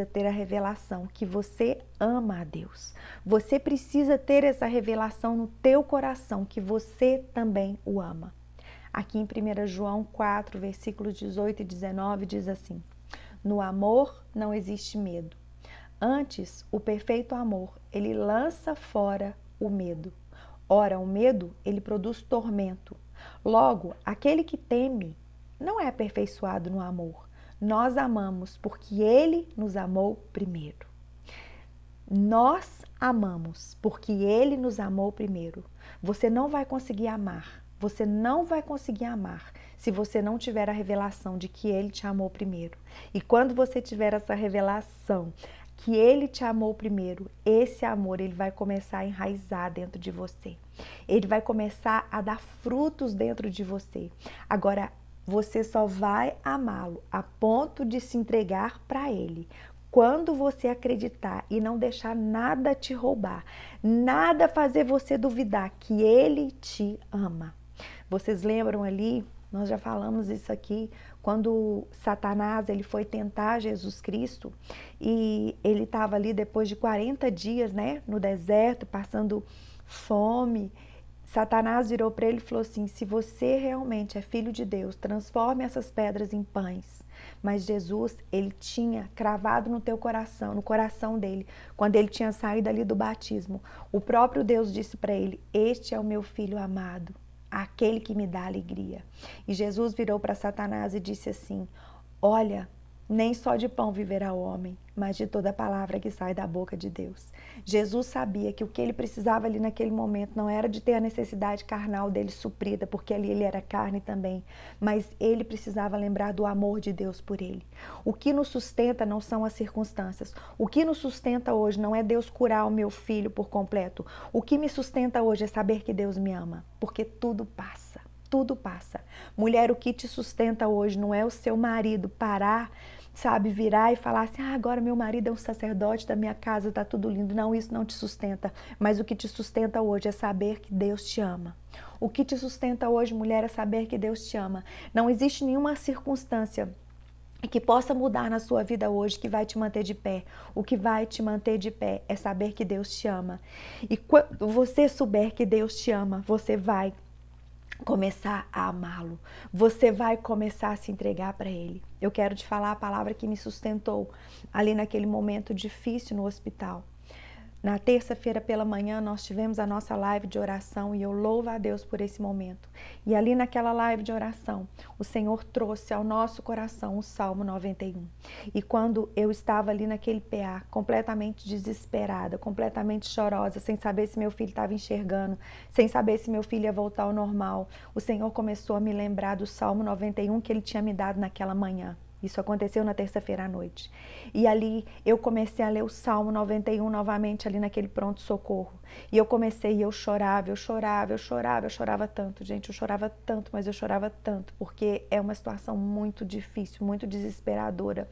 ter a revelação que você ama a Deus. Você precisa ter essa revelação no teu coração que você também o ama. Aqui em 1 João 4, versículos 18 e 19 diz assim: no amor não existe medo. Antes, o perfeito amor, ele lança fora o medo. Ora, o medo, ele produz tormento. Logo, aquele que teme não é aperfeiçoado no amor. Nós amamos porque ele nos amou primeiro. Nós amamos porque ele nos amou primeiro. Você não vai conseguir amar. Você não vai conseguir amar se você não tiver a revelação de que ele te amou primeiro. E quando você tiver essa revelação que ele te amou primeiro, esse amor ele vai começar a enraizar dentro de você. Ele vai começar a dar frutos dentro de você. Agora, você só vai amá-lo a ponto de se entregar para ele quando você acreditar e não deixar nada te roubar, nada fazer você duvidar que ele te ama. Vocês lembram ali, nós já falamos isso aqui, quando Satanás ele foi tentar Jesus Cristo e ele estava ali depois de 40 dias, né, no deserto, passando fome. Satanás virou para ele e falou assim: se você realmente é filho de Deus, transforme essas pedras em pães. Mas Jesus, ele tinha cravado no teu coração, no coração dele, quando ele tinha saído ali do batismo, o próprio Deus disse para ele: este é o meu filho amado, aquele que me dá alegria. E Jesus virou para Satanás e disse assim: olha, nem só de pão viverá o homem, mas de toda palavra que sai da boca de Deus. Jesus sabia que o que ele precisava ali naquele momento não era de ter a necessidade carnal dele suprida, porque ali ele era carne também, mas ele precisava lembrar do amor de Deus por ele. O que nos sustenta não são as circunstâncias. O que nos sustenta hoje não é Deus curar o meu filho por completo. O que me sustenta hoje é saber que Deus me ama, porque tudo passa. Tudo passa. Mulher, o que te sustenta hoje não é o seu marido parar, sabe, virar e falar assim: agora meu marido é um sacerdote da minha casa, tá tudo lindo. Não, isso não te sustenta. Mas o que te sustenta hoje é saber que Deus te ama. O que te sustenta hoje, mulher, é saber que Deus te ama. Não existe nenhuma circunstância que possa mudar na sua vida hoje que vai te manter de pé. O que vai te manter de pé é saber que Deus te ama. E quando você souber que Deus te ama, você vai começar a amá-lo, você vai começar a se entregar para ele. Eu quero te falar a palavra que me sustentou ali naquele momento difícil no hospital. Na terça-feira pela manhã nós tivemos a nossa live de oração e eu louvo a Deus por esse momento. E ali naquela live de oração, o Senhor trouxe ao nosso coração o Salmo 91. E quando eu estava ali naquele PA, completamente desesperada, completamente chorosa, sem saber se meu filho estava enxergando, sem saber se meu filho ia voltar ao normal, o Senhor começou a me lembrar do Salmo 91 que Ele tinha me dado naquela manhã. Isso aconteceu na terça-feira à noite. E ali eu comecei a ler o Salmo 91 novamente ali naquele pronto-socorro. E eu chorava tanto, gente, eu chorava tanto, mas eu chorava tanto, porque é uma situação muito difícil, muito desesperadora.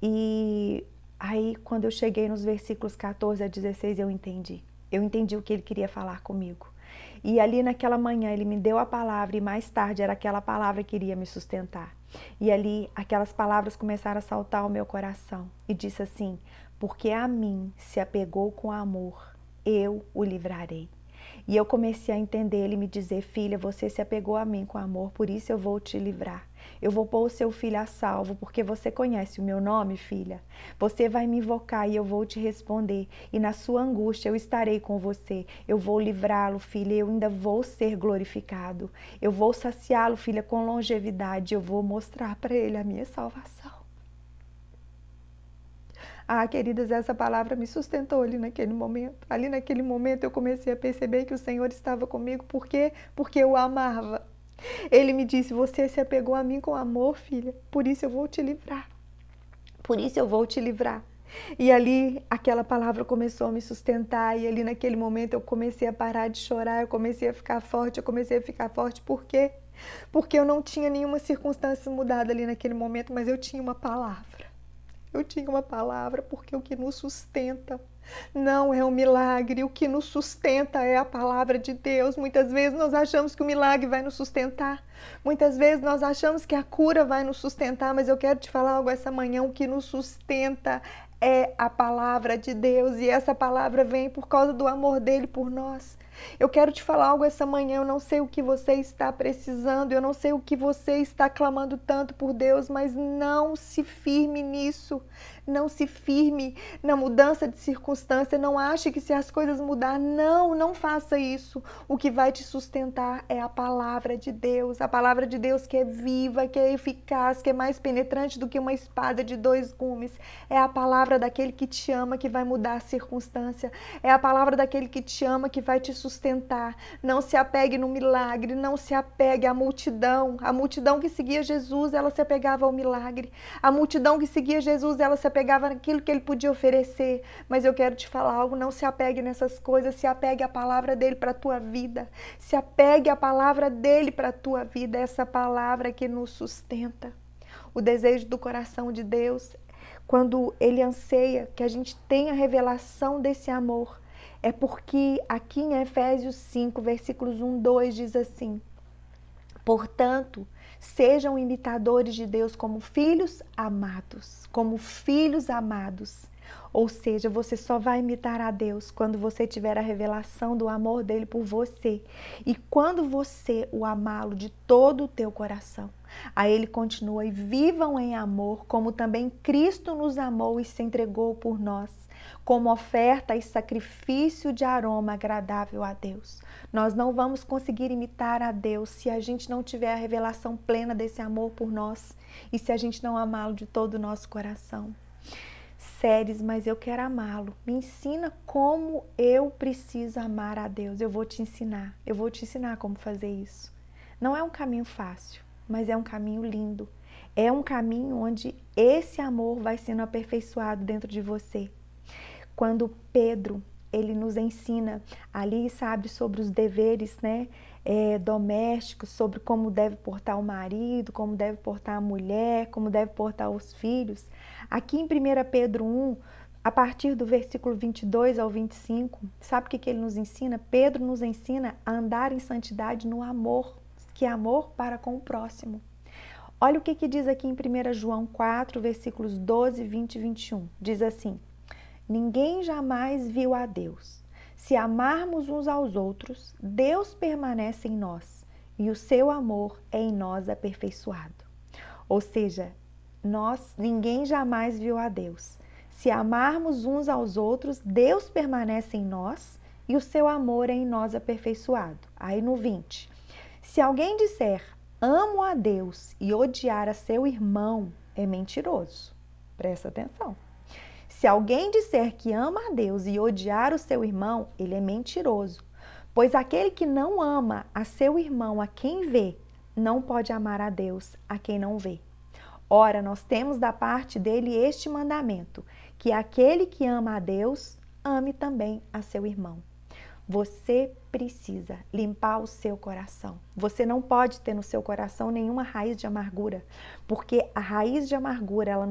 E aí, quando eu cheguei nos versículos 14 a 16, eu entendi. Eu entendi o que ele queria falar comigo. E ali naquela manhã ele me deu a palavra e mais tarde era aquela palavra que iria me sustentar. E ali aquelas palavras começaram a saltar ao meu coração e disse assim: porque a mim se apegou com amor, eu o livrarei. E eu comecei a entender ele me dizer: filha, você se apegou a mim com amor, por isso eu vou te livrar. Eu vou pôr o seu filho a salvo, porque você conhece o meu nome, filha. Você vai me invocar e eu vou te responder. E na sua angústia eu estarei com você. Eu vou livrá-lo, filha, e eu ainda vou ser glorificado. Eu vou saciá-lo, filha, com longevidade. Eu vou mostrar para ele a minha salvação. Ah, queridas, essa palavra me sustentou ali naquele momento. Ali naquele momento eu comecei a perceber que o Senhor estava comigo. Por quê? Porque eu o amava. Ele me disse: você se apegou a mim com amor, filha, por isso eu vou te livrar. Por isso eu vou te livrar. E ali aquela palavra começou a me sustentar e ali naquele momento eu comecei a parar de chorar, eu comecei a ficar forte, Por quê? Porque eu não tinha nenhuma circunstância mudada ali naquele momento, mas eu tinha uma palavra. Eu tinha uma palavra, porque o que nos sustenta Não é um milagre, o que nos sustenta é a palavra de Deus. Muitas vezes nós achamos que o milagre vai nos sustentar, muitas vezes nós achamos que a cura vai nos sustentar, mas eu quero te falar algo essa manhã, o que nos sustenta é a palavra de Deus, e essa palavra vem por causa do amor dele por nós. Eu quero te falar algo essa manhã, eu não sei o que você está precisando, eu não sei o que você está clamando tanto por Deus, mas não se firme nisso, não se firme na mudança de circunstância, não ache que se as coisas mudar, não faça isso. O que vai te sustentar é a palavra de Deus, a palavra de Deus que é viva, que é eficaz, que é mais penetrante do que uma espada de dois gumes. É a palavra daquele que te ama que vai mudar a circunstância, é a palavra daquele que te ama que vai te sustentar. Não se apegue no milagre, não se apegue à multidão. A multidão que seguia Jesus, ela se apegava ao milagre. A multidão que seguia Jesus, ela se apegava naquilo que ele podia oferecer. Mas eu quero te falar algo, não se apegue nessas coisas, se apegue à palavra dele para a tua vida. Se apegue à palavra dele para a tua vida, essa palavra que nos sustenta. O desejo do coração de Deus, quando ele anseia que a gente tenha a revelação desse amor, é porque aqui em Efésios 5, versículos 1, 2 diz assim: portanto, sejam imitadores de Deus como filhos amados, como filhos amados. Ou seja, você só vai imitar a Deus quando você tiver a revelação do amor dele por você. E quando você o amá-lo de todo o teu coração. Aí ele continua: e vivam em amor, como também Cristo nos amou e se entregou por nós, como oferta e sacrifício de aroma agradável a Deus. Nós não vamos conseguir imitar a Deus se a gente não tiver a revelação plena desse amor por nós e se a gente não amá-lo de todo o nosso coração. Séries, mas eu quero amá-lo. Me ensina como eu preciso amar a Deus. Eu vou te ensinar como fazer isso. Não é um caminho fácil, mas é um caminho lindo. É um caminho onde esse amor vai sendo aperfeiçoado dentro de você. Quando Pedro, ele nos ensina ali, sabe, sobre os deveres, né, domésticos, sobre como deve portar o marido, como deve portar a mulher, como deve portar os filhos. Aqui em 1 Pedro 1, a partir do versículo 22 ao 25, sabe o que ele nos ensina? Pedro nos ensina a andar em santidade no amor, que é amor para com o próximo. Olha o que diz aqui em 1 João 4, versículos 12, 20 e 21. Diz assim: ninguém jamais viu a Deus. Se amarmos uns aos outros, Deus permanece em nós e o seu amor é em nós aperfeiçoado. Ou seja, ninguém jamais viu a Deus. Se amarmos uns aos outros, Deus permanece em nós e o seu amor é em nós aperfeiçoado. Aí no 20, se alguém disser amo a Deus e odiar a seu irmão, é mentiroso. Presta atenção. Se alguém disser que ama a Deus e odiar o seu irmão, ele é mentiroso. Pois aquele que não ama a seu irmão a quem vê, não pode amar a Deus a quem não vê. Ora, nós temos da parte dele este mandamento, que aquele que ama a Deus, ame também a seu irmão. Você precisa limpar o seu coração. Você não pode ter no seu coração nenhuma raiz de amargura, porque a raiz de amargura, ela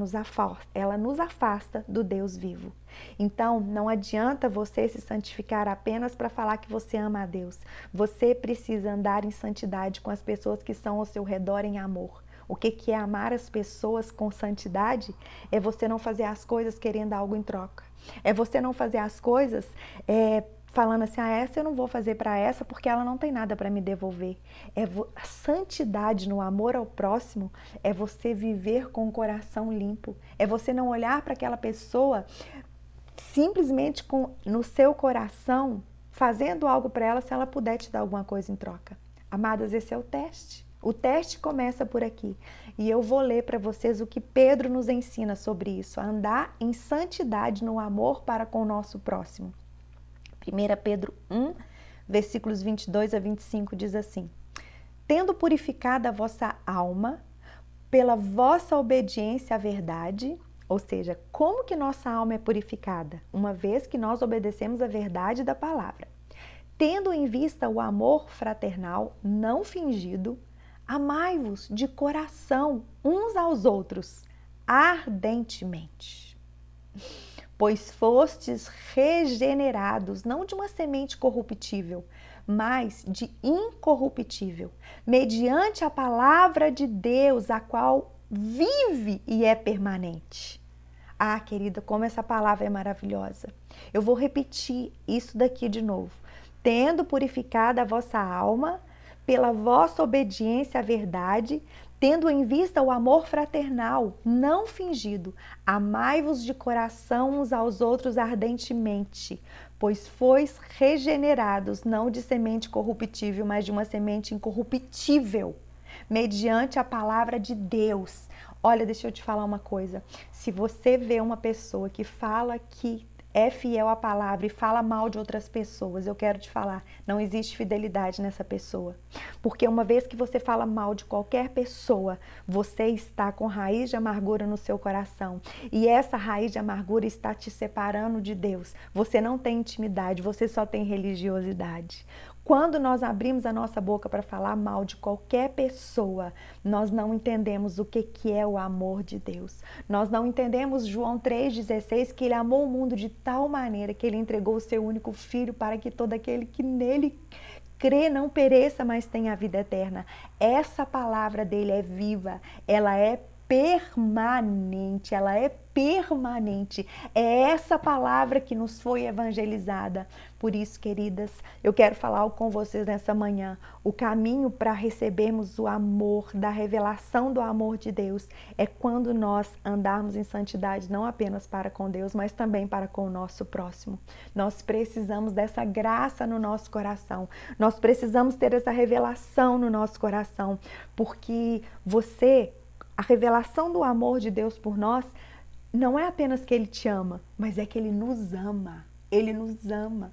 nos afasta do Deus vivo. Então, não adianta você se santificar apenas para falar que você ama a Deus. Você precisa andar em santidade com as pessoas que estão ao seu redor em amor. O que é amar as pessoas com santidade? É você não fazer as coisas querendo algo em troca. É você não fazer as coisas falando assim, essa eu não vou fazer para essa porque ela não tem nada para me devolver. A santidade no amor ao próximo é você viver com o coração limpo. É você não olhar para aquela pessoa simplesmente no seu coração fazendo algo para ela se ela puder te dar alguma coisa em troca. Amadas, esse é o teste. O teste começa por aqui. E eu vou ler para vocês o que Pedro nos ensina sobre isso. A andar em santidade no amor para com o nosso próximo. 1 Pedro 1, versículos 22 a 25 diz assim: tendo purificado a vossa alma pela vossa obediência à verdade, ou seja, como que nossa alma é purificada? Uma vez que nós obedecemos à verdade da palavra. Tendo em vista o amor fraternal não fingido, amai-vos de coração uns aos outros, ardentemente. pois fostes regenerados, não de uma semente corruptível, mas de incorruptível, mediante a palavra de Deus, a qual vive e é permanente. Ah, querida, como essa palavra é maravilhosa. Eu vou repetir isso daqui de novo. Tendo purificado a vossa alma pela vossa obediência à verdade, tendo em vista o amor fraternal, não fingido, amai-vos de coração uns aos outros ardentemente, pois fois regenerados, não de semente corruptível, mas de uma semente incorruptível, mediante a palavra de Deus. Olha, deixa eu te falar uma coisa. Se você vê uma pessoa que fala que é fiel à palavra e fala mal de outras pessoas, eu quero te falar, não existe fidelidade nessa pessoa. Porque uma vez que você fala mal de qualquer pessoa, você está com raiz de amargura no seu coração. E essa raiz de amargura está te separando de Deus. Você não tem intimidade, você só tem religiosidade. Quando nós abrimos a nossa boca para falar mal de qualquer pessoa, nós não entendemos o que é o amor de Deus. Nós não entendemos João 3,16, que ele amou o mundo de tal maneira que ele entregou o seu único filho para que todo aquele que nele crê não pereça, mas tenha a vida eterna. Essa palavra dele é viva, ela é permanente, ela é permanente. É essa palavra que nos foi evangelizada. Por isso, queridas, eu quero falar algo com vocês nessa manhã. O caminho para recebermos o amor, da revelação do amor de Deus, é quando nós andarmos em santidade, não apenas para com Deus, mas também para com o nosso próximo. Nós precisamos dessa graça no nosso coração. Nós precisamos ter essa revelação no nosso coração, porque a revelação do amor de Deus por nós não é apenas que Ele te ama, mas é que Ele nos ama. Ele nos ama.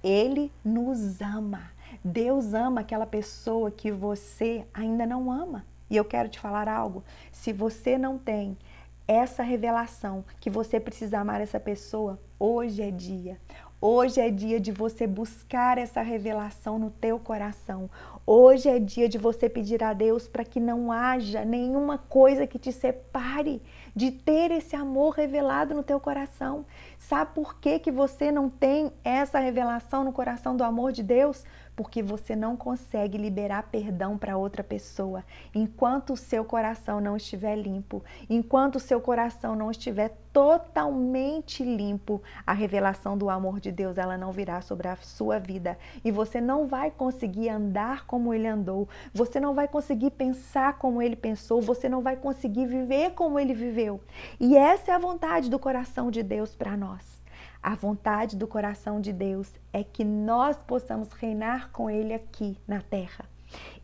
Ele nos ama. Deus ama aquela pessoa que você ainda não ama. E eu quero te falar algo. Se você não tem essa revelação que você precisa amar essa pessoa, hoje é dia. Hoje é dia de você buscar essa revelação no teu coração. Hoje é dia de você pedir a Deus para que não haja nenhuma coisa que te separe de ter esse amor revelado no teu coração. Sabe por que você não tem essa revelação no coração do amor de Deus? Porque você não consegue liberar perdão para outra pessoa enquanto o seu coração não estiver limpo, enquanto o seu coração não estiver totalmente limpo, a revelação do amor de Deus, ela não virá sobre a sua vida e você não vai conseguir andar como ele andou, você não vai conseguir pensar como ele pensou, você não vai conseguir viver como ele viveu. E essa é a vontade do coração de Deus para nós. A vontade do coração de Deus é que nós possamos reinar com Ele aqui na terra.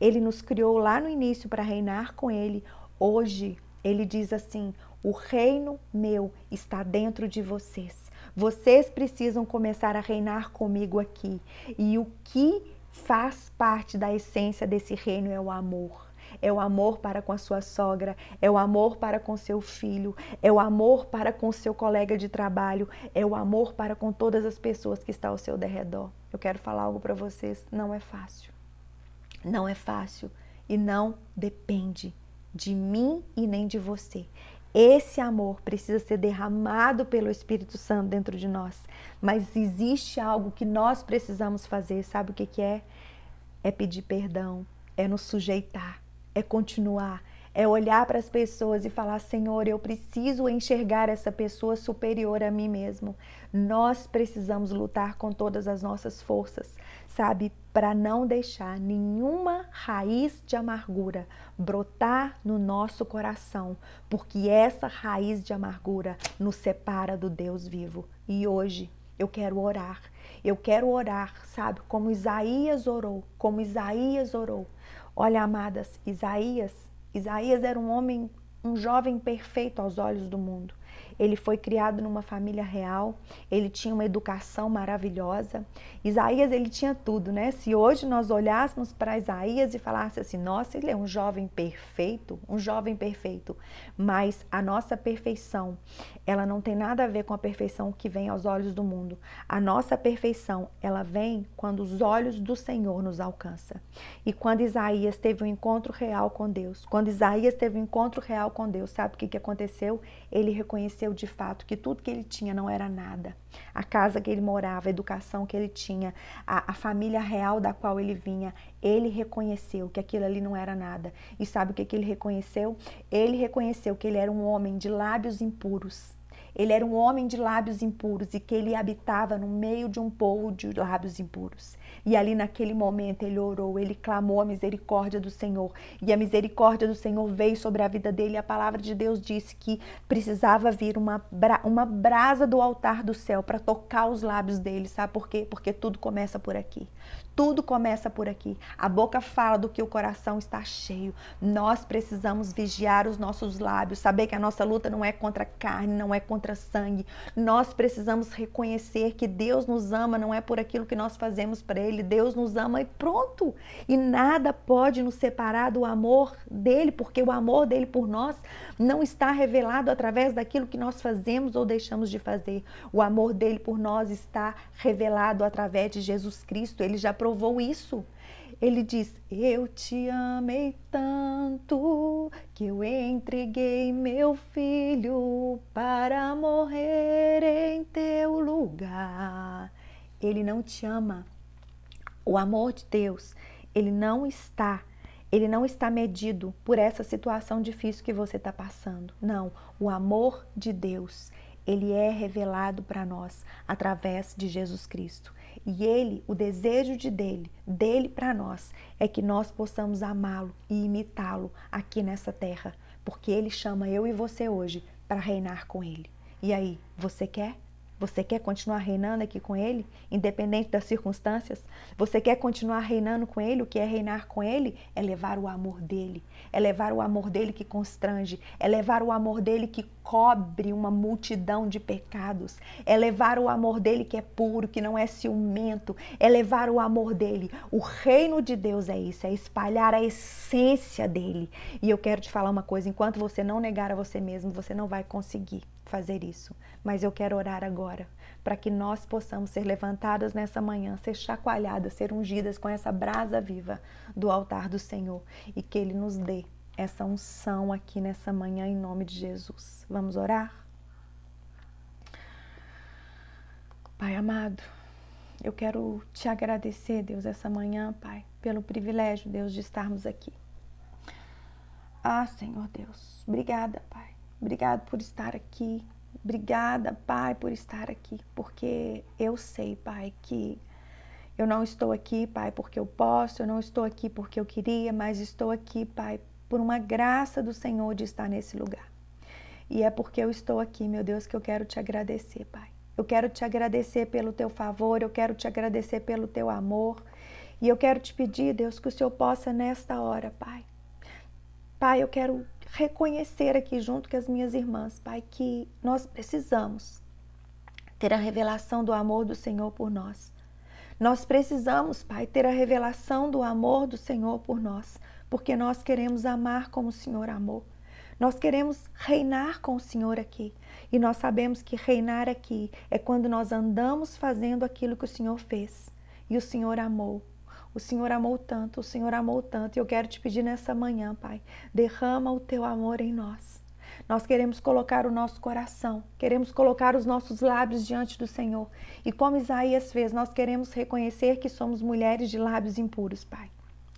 Ele nos criou lá no início para reinar com Ele. Hoje, Ele diz assim, o reino meu está dentro de vocês. Vocês precisam começar a reinar comigo aqui. E o que faz parte da essência desse reino é o amor. É o amor para com a sua sogra, é o amor para com seu filho, é o amor para com seu colega de trabalho, é o amor para com todas as pessoas que estão ao seu derredor. Eu quero falar algo para vocês, não é fácil. Não é fácil e não depende de mim e nem de você. Esse amor precisa ser derramado pelo Espírito Santo dentro de nós. Mas existe algo que nós precisamos fazer, sabe o que é? É pedir perdão, é nos sujeitar. É continuar, é olhar para as pessoas e falar, Senhor, eu preciso enxergar essa pessoa superior a mim mesmo. Nós precisamos lutar com todas as nossas forças, sabe? Para não deixar nenhuma raiz de amargura brotar no nosso coração, porque essa raiz de amargura nos separa do Deus vivo. E hoje eu quero orar, sabe? Como Isaías orou. Olha, amadas, Isaías era um homem, um jovem perfeito aos olhos do mundo. Ele foi criado numa família real, ele tinha uma educação maravilhosa. Isaías, ele tinha tudo, né? Se hoje nós olhássemos para Isaías e falássemos assim, nossa, ele é um jovem perfeito. Mas a nossa perfeição, ela não tem nada a ver com a perfeição que vem aos olhos do mundo. A nossa perfeição, ela vem quando os olhos do Senhor nos alcançam. E quando Isaías teve um encontro real com Deus, sabe o que aconteceu? Ele reconheceu reconheceu de fato que tudo que ele tinha não era nada. A casa que ele morava, a educação que ele tinha, a família real da qual ele vinha, ele reconheceu que aquilo ali não era nada. E sabe o que ele reconheceu? Ele reconheceu que ele era um homem de lábios impuros. Ele era um homem de lábios impuros e que ele habitava no meio de um povo de lábios impuros. E ali naquele momento ele orou, ele clamou a misericórdia do Senhor. E a misericórdia do Senhor veio sobre a vida dele. E a palavra de Deus disse que precisava vir uma brasa do altar do céu para tocar os lábios dele. Sabe por quê? Porque tudo começa por aqui. Tudo começa por aqui. A boca fala do que o coração está cheio. Nós precisamos vigiar os nossos lábios, saber que a nossa luta não é contra carne, não é contra sangue. Nós precisamos reconhecer que Deus nos ama, não é por aquilo que nós fazemos para Ele. Deus nos ama e pronto. E nada pode nos separar do amor dEle, porque o amor dEle por nós não está revelado através daquilo que nós fazemos ou deixamos de fazer. O amor dEle por nós está revelado através de Jesus Cristo. Ele já provou isso. Ele diz: eu te amei tanto que eu entreguei meu filho para morrer em teu lugar. Ele não te ama. O amor de Deus, ele não está medido por essa situação difícil que você está passando. Não, o amor de Deus, ele é revelado para nós através de Jesus Cristo. E ele, o desejo dele para nós, é que nós possamos amá-lo e imitá-lo aqui nessa terra. Porque ele chama eu e você hoje para reinar com ele. E aí, você quer? Você quer continuar reinando aqui com Ele, independente das circunstâncias? Você quer continuar reinando com Ele? O que é reinar com Ele? É levar o amor dEle. É levar o amor dEle que constrange. É levar o amor dEle que cobre uma multidão de pecados. É levar o amor dEle que é puro, que não é ciumento. É levar o amor dEle. O reino de Deus é isso, é espalhar a essência dEle. E eu quero te falar uma coisa, enquanto você não negar a você mesmo, você não vai conseguir fazer isso. Mas eu quero orar agora para que nós possamos ser levantadas nessa manhã, ser chacoalhadas, ser ungidas com essa brasa viva do altar do Senhor e que Ele nos dê essa unção aqui nessa manhã em nome de Jesus. Vamos orar? Pai amado, eu quero te agradecer, Deus, essa manhã, Pai, pelo privilégio, Deus, de estarmos aqui. Ah, Senhor Deus, obrigada, Pai. Obrigado por estar aqui. Obrigada, Pai, por estar aqui, porque eu sei, Pai, que eu não estou aqui, Pai, porque eu posso, eu não estou aqui porque eu queria, mas estou aqui, Pai, por uma graça do Senhor de estar nesse lugar. E é porque eu estou aqui, meu Deus, que eu quero te agradecer, Pai. Eu quero te agradecer pelo teu favor, eu quero te agradecer pelo teu amor. E eu quero te pedir, Deus, que o Senhor possa nesta hora, Pai. Pai, eu quero reconhecer aqui junto com as minhas irmãs, Pai, que nós precisamos ter a revelação do amor do Senhor por nós. Nós precisamos, Pai, ter a revelação do amor do Senhor por nós, porque nós queremos amar como o Senhor amou. Nós queremos reinar com o Senhor aqui. E nós sabemos que reinar aqui é quando nós andamos fazendo aquilo que o Senhor fez. E o Senhor amou. O Senhor amou tanto, o Senhor amou tanto. E eu quero te pedir nessa manhã, Pai, derrama o teu amor em nós. Nós queremos colocar o nosso coração, queremos colocar os nossos lábios diante do Senhor. E como Isaías fez, nós queremos reconhecer que somos mulheres de lábios impuros, Pai.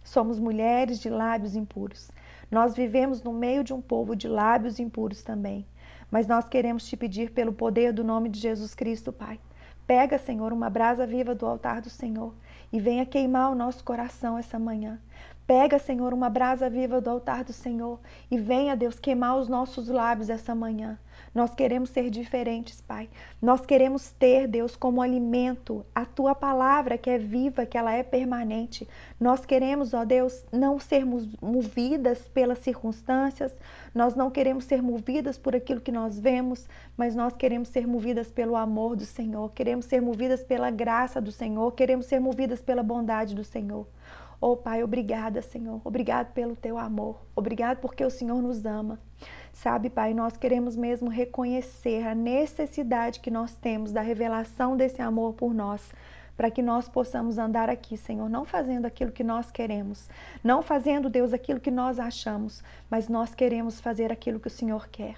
Somos mulheres de lábios impuros. Nós vivemos no meio de um povo de lábios impuros também. Mas nós queremos te pedir pelo poder do nome de Jesus Cristo, Pai. Pega, Senhor, uma brasa viva do altar do Senhor e venha queimar o nosso coração essa manhã. Pega, Senhor, uma brasa viva do altar do Senhor e venha, Deus, queimar os nossos lábios essa manhã. Nós queremos ser diferentes, Pai. Nós queremos ter, Deus, como alimento a Tua palavra que é viva, que ela é permanente. Nós queremos, ó Deus, não sermos movidas pelas circunstâncias, nós não queremos ser movidas por aquilo que nós vemos, mas nós queremos ser movidas pelo amor do Senhor, queremos ser movidas pela graça do Senhor, queremos ser movidas pela bondade do Senhor. Oh, Pai, obrigada, Senhor. Obrigado pelo Teu amor. Obrigado porque o Senhor nos ama. Sabe, Pai, nós queremos mesmo reconhecer a necessidade que nós temos da revelação desse amor por nós, para que nós possamos andar aqui, Senhor, não fazendo aquilo que nós queremos, não fazendo, Deus, aquilo que nós achamos, mas nós queremos fazer aquilo que o Senhor quer.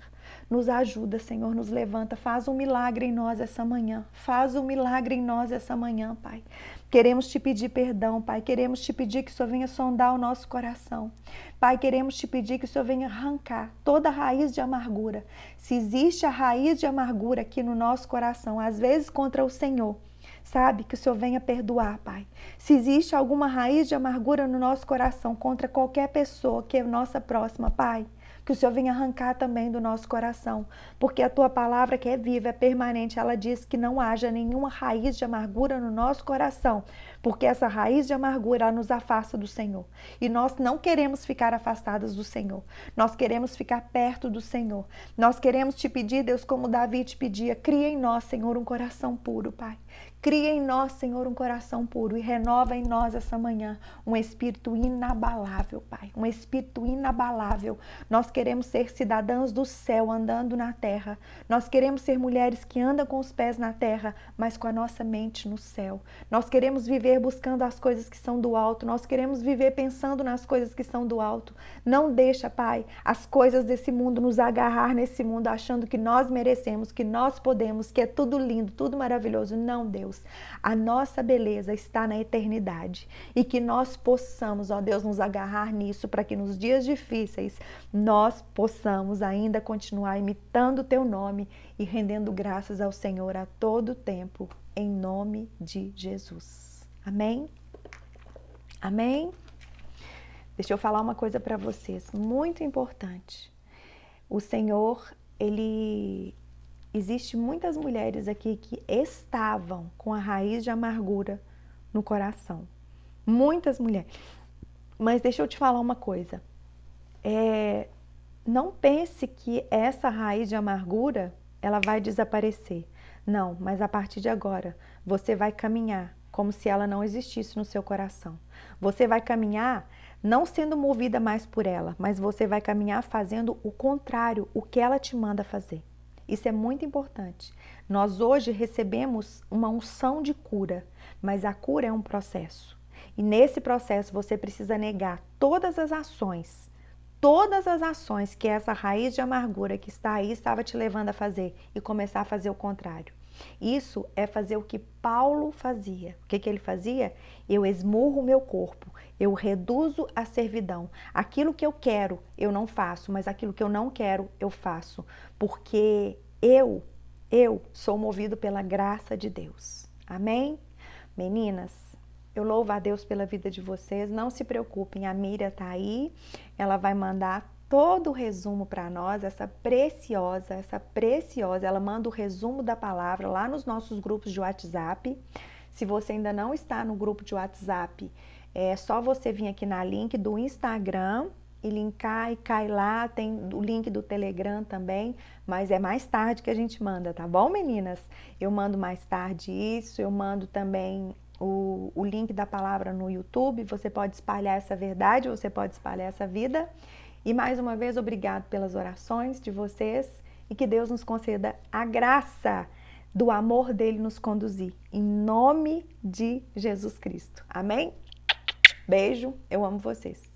Nos ajuda, Senhor, nos levanta, faz um milagre em nós essa manhã. Faz um milagre em nós essa manhã, Pai. Queremos te pedir perdão, Pai. Queremos te pedir que o Senhor venha sondar o nosso coração. Pai, queremos te pedir que o Senhor venha arrancar toda a raiz de amargura. Se existe a raiz de amargura aqui no nosso coração, às vezes contra o Senhor, sabe, que o Senhor venha perdoar, Pai. Se existe alguma raiz de amargura no nosso coração contra qualquer pessoa que é nossa próxima, Pai, que o Senhor venha arrancar também do nosso coração, porque a Tua palavra que é viva, é permanente, ela diz que não haja nenhuma raiz de amargura no nosso coração, porque essa raiz de amargura, ela nos afasta do Senhor. E nós não queremos ficar afastadas do Senhor, nós queremos ficar perto do Senhor. Nós queremos te pedir, Deus, como Davi te pedia, cria em nós, Senhor, um coração puro, Pai. Cria em nós, Senhor, um coração puro e renova em nós essa manhã um espírito inabalável, Pai. Um espírito inabalável. Nós queremos ser cidadãos do céu andando na terra. Nós queremos ser mulheres que andam com os pés na terra, mas com a nossa mente no céu. Nós queremos viver buscando as coisas que são do alto. Nós queremos viver pensando nas coisas que são do alto. Não deixa, Pai, as coisas desse mundo nos agarrar nesse mundo achando que nós merecemos, que nós podemos, que é tudo lindo, tudo maravilhoso. Não, Deus. A nossa beleza está na eternidade e que nós possamos, ó Deus, nos agarrar nisso para que nos dias difíceis nós possamos ainda continuar imitando o Teu nome e rendendo graças ao Senhor a todo tempo, em nome de Jesus. Amém? Amém? Deixa eu falar uma coisa para vocês, muito importante. O Senhor, Existe muitas mulheres aqui que estavam com a raiz de amargura no coração. Muitas mulheres. Mas deixa eu te falar uma coisa. Não pense que essa raiz de amargura, ela vai desaparecer. Não, mas a partir de agora, você vai caminhar como se ela não existisse no seu coração. Você vai caminhar não sendo movida mais por ela, mas você vai caminhar fazendo o contrário, o que ela te manda fazer. Isso é muito importante. Nós hoje recebemos uma unção de cura, mas a cura é um processo. E nesse processo você precisa negar todas as ações que essa raiz de amargura que está aí estava te levando a fazer e começar a fazer o contrário. Isso é fazer o que Paulo fazia. O que ele fazia? Eu esmurro o meu corpo, eu reduzo a servidão. Aquilo que eu quero, eu não faço, mas aquilo que eu não quero, eu faço. Porque eu sou movido pela graça de Deus. Amém? Meninas, eu louvo a Deus pela vida de vocês. Não se preocupem, a Miriam está aí. Ela vai mandar todo o resumo para nós, essa preciosa, ela manda o resumo da palavra lá nos nossos grupos de WhatsApp. Se você ainda não está no grupo de WhatsApp, é só você vir aqui na link do Instagram e linkar e cai lá, tem o link do Telegram também, mas é mais tarde que a gente manda, tá bom, meninas? Eu mando mais tarde isso, eu mando também o link da palavra no YouTube, você pode espalhar essa verdade, você pode espalhar essa vida. E mais uma vez, obrigado pelas orações de vocês e que Deus nos conceda a graça do amor dele nos conduzir. Em nome de Jesus Cristo. Amém? Beijo, eu amo vocês.